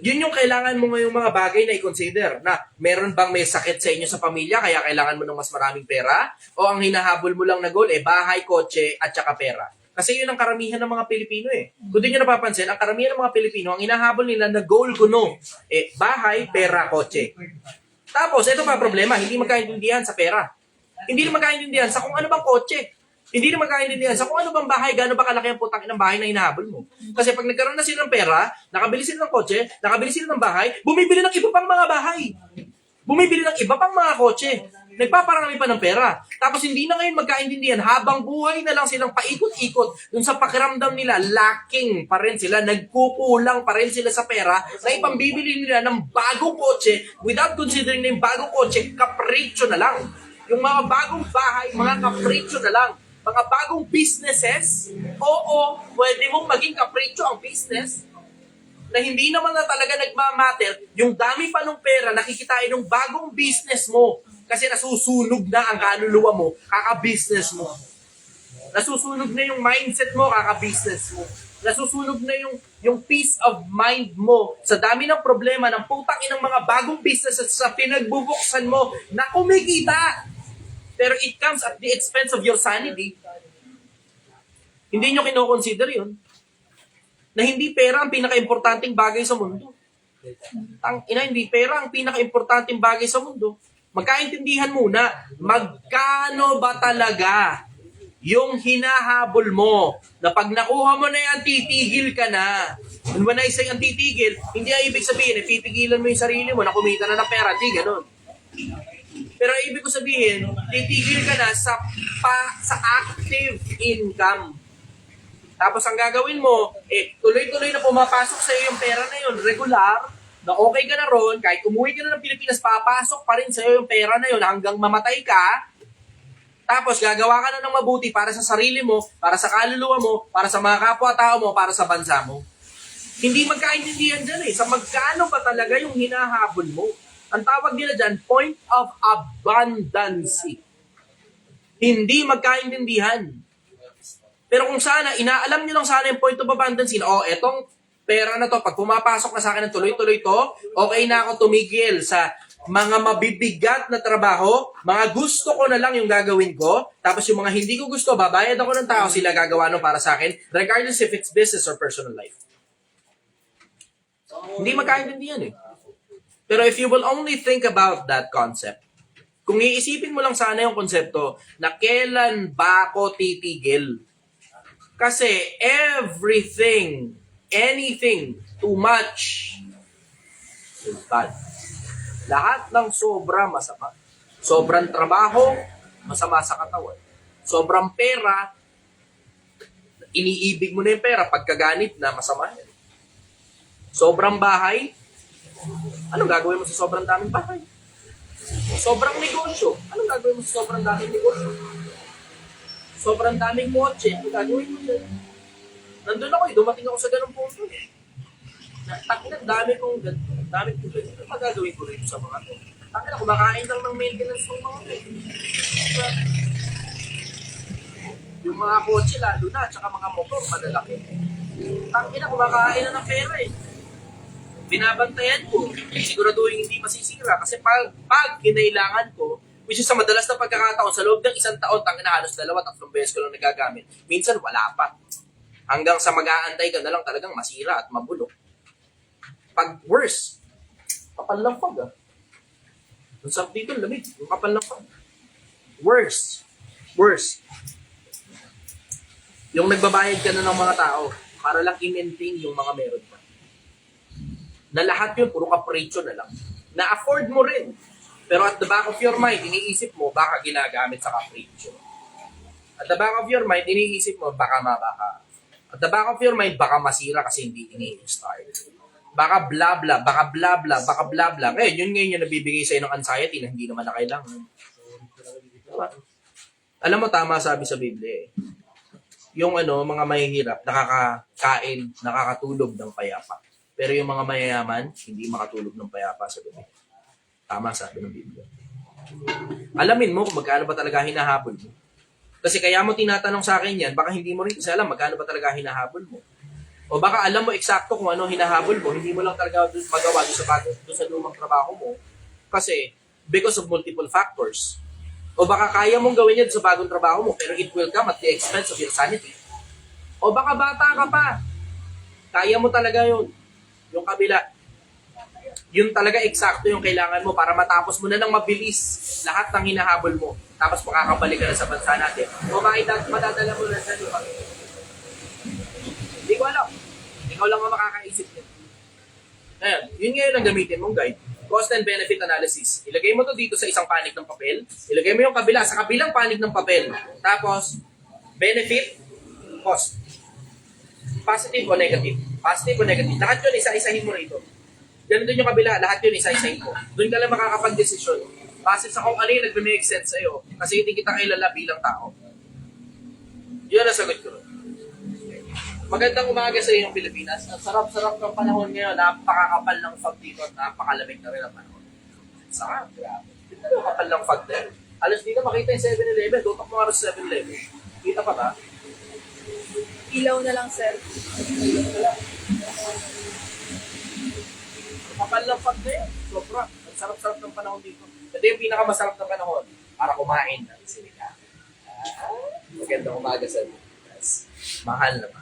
Yun yung kailangan mo ngayong mga bagay na i-consider, na meron bang may sakit sa inyo sa pamilya kaya kailangan mo ng mas maraming pera, o ang hinahabol mo lang na goal bahay, kotse, at saka pera. Kasi yun ang karamihan ng mga Pilipino eh. Kung di nyo napapansin, ang karamihan ng mga Pilipino, ang hinahabol nila na goal kuno, bahay, pera, kotse. Tapos, ito pa problema, hindi magkaintindihan sa pera. Hindi na magkaintindihan sa kung ano bang kotse. Hindi na magkaintindihan sa kung ano bang bahay, gaano ba kalaki ang putang ng bahay na hinahabol mo. Kasi pag nagkaroon na sila ng pera, nakabili sila ng kotse, nakabili sila ng bahay, bumibili ng iba pang mga bahay. Bumibili ng iba pang mga kotse. Nagpaparami pa ng pera. Tapos hindi na ngayon magkaintindihan, habang buhay na lang silang paikot-ikot dun sa pakiramdam nila, lacking pa rin sila, nagkukulang pa rin sila sa pera na ipambibili nila ng bagong kotse without considering na yung bagong kotse, kapritsyo na lang. Yung mga bagong bahay, mga kapritsyo na lang. Mga bagong businesses, oo, pwede mong maging kapritsyo ang business, na hindi naman na talaga nagmamatter, yung dami pa ng pera, nakikitain ng bagong business mo. Kasi nasusunog na ang kaluluwa mo, kaka-business mo. Nasusunog na yung mindset mo, kaka-business mo. Nasusunog na yung peace of mind mo sa dami ng problema ng putang inang mga bagong business at sa pinagbubuksan mo na kumikita. Pero it comes at the expense of your sanity. Hindi nyo kinoconsider yun. Na hindi pera ang pinaka-importanting bagay sa mundo. Hindi pera ang pinaka-importanting bagay sa mundo. Magkaintindihan muna, magkano ba talaga yung hinahabol mo na pag nakuha mo na yan, titigil ka na. And when I say ang titigil, hindi ay ibig sabihin, pipigilan mo yung sarili mo na kumita na ng pera, di ganun. Pero ibig ko sabihin, titigil ka na sa active income. Tapos ang gagawin mo, tuloy-tuloy na pumapasok sa iyo yung pera na yun, regular, na okay ka na ron, kahit umuwi ka na ng Pilipinas, papasok pa rin sa iyo yung pera na yun hanggang mamatay ka. Tapos gagawa ka na ng mabuti para sa sarili mo, para sa kaluluwa mo, para sa mga kapwa-tao mo, para sa bansa mo. Hindi magkaintindihan dyan sa magkano ba talaga yung hinahabol mo. Ang tawag nila dyan, point of abundance. Hindi magkaintindihan. Pero kung sana, inaalam nyo lang sana yung point of abundance, etong pera na to, pag pumapasok na sa akin ng tuloy-tuloy to, okay na ako tumigil sa mga mabibigat na trabaho, mga gusto ko na lang yung gagawin ko, tapos yung mga hindi ko gusto, babayad ako ng tao, sila gagawa no para sa akin, regardless if it's business or personal life. Hindi magkaintindihan eh. Pero if you will only think about that concept, kung iisipin mo lang sana yung konsepto na kailan ba ako titigil? Kasi everything, anything, too much is bad. Lahat ng sobra masama. Sobrang trabaho, masama sa katawan. Sobrang pera, iniibig mo na yung pera, pagkaganit na masama yan. Sobrang bahay, anong gagawin mo sa sobrang daming bahay? Sobrang negosyo, anong gagawin mo sa sobrang daming negosyo? Sobrang daming kotse, anong gagawin mo dyan? Nandun ako dumating ako sa ganung punto eh. Takinan, dami kong ganito. Ano magagawin ko rin sa mga to? Takinan, kumakain lang ng maintenance ng mga to. Diba? Yung mga kotse lalo na, tsaka mga motor, malalaki. Takinan, kumakain na ng pera eh. Binabantayan ko, siguraduhin hindi masisira kasi pag kinailangan ko, which is sa madalas na pagkakataon, sa loob ng isang taon, tangina halos 2-3 beses ko lang nagagamit. Minsan wala pa. Hanggang sa mag-aantay ka na lang talagang masira at mabulok. Pag worse, kapal ng fog ah. Ang sarap dito, lamig. Yung kapal ng fog. Worse. Yung nagbabayad ka na ng mga tao para lang i-maintain yung mga meron ka. Na lahat yun, puro kapritsyo na lang. Na-afford mo rin. Pero at the back of your mind, iniisip mo, baka ginagamit sa kapritsyo. At the back of your mind, iniisip mo, baka mabaka. At the back of your mind, baka masira kasi hindi ini-start. Baka bla bla. Ngayon, yun ngayon yung nabibigay sa'yo ng anxiety na hindi naman na kailangan. Diba? Alam mo, tama sabi sa Biblia eh. Yung mga mahihirap, nakakakain, nakakatulog ng payapa. Pero yung mga mayayaman, hindi makatulog ng payapa sa gabi. Tama sabi ng Biblia. Alamin mo kung magkano ba talaga hinahabol mo. Kasi kaya mo tinatanong sa akin yan, baka hindi mo rin kasi alam magkano ba talaga hinahabol mo. O baka alam mo eksakto kung ano hinahabol mo, hindi mo lang talaga magawa doon sa lumang trabaho mo. Kasi because of multiple factors. O baka kaya mong gawin yan sa bagong trabaho mo, pero it will come at the expense of your sanity. O baka bata ka pa, kaya mo talaga yun. Yung kabila, yun talaga eksakto yung kailangan mo para matapos mo na ng mabilis lahat ng hinahabol mo. Tapos makakabalik ka na sa bansa natin. O madadala mo na sa lupa. Hindi ko alam. Ikaw lang ang makakaisip nito. Ngayon, yun ngayon ang gamitin mong guide. Cost and benefit analysis. Ilagay mo to dito sa isang panig ng papel. Ilagay mo yung kabila sa kabilang panig ng papel. Tapos, benefit, cost. Positive o negative. Positive o negative. Lahat yun, isa-isahin mo rito. Ganun din yung kabila, lahat yun, isa-isahin mo. Doon ka lang makakapag-desisyon. Base sa kung ano yung nag-make sense sa'yo. Kasi hindi kita kilala bilang tao. Yun ang sagot ko. Magandang umaga sa iyong Pilipinas. Ang sarap-sarap ng panahon ngayon. Napakakapal ng fog dito at napakalamig na rin ang panahon. Sarap, grabe. Dito yung kapal ng fog din. Alas dito makita yung 7-Eleven. Tutok mo nga sa 7-Eleven. Kita pa ba? Ilaw na lang, sir. Kapal ng fog din. Sobra. Ang sarap-sarap ng panahon dito. Ito yung pinakamasarap na panahon para kumain ng sinigang. Magandang umaga sa Pilipinas. Mahal naman.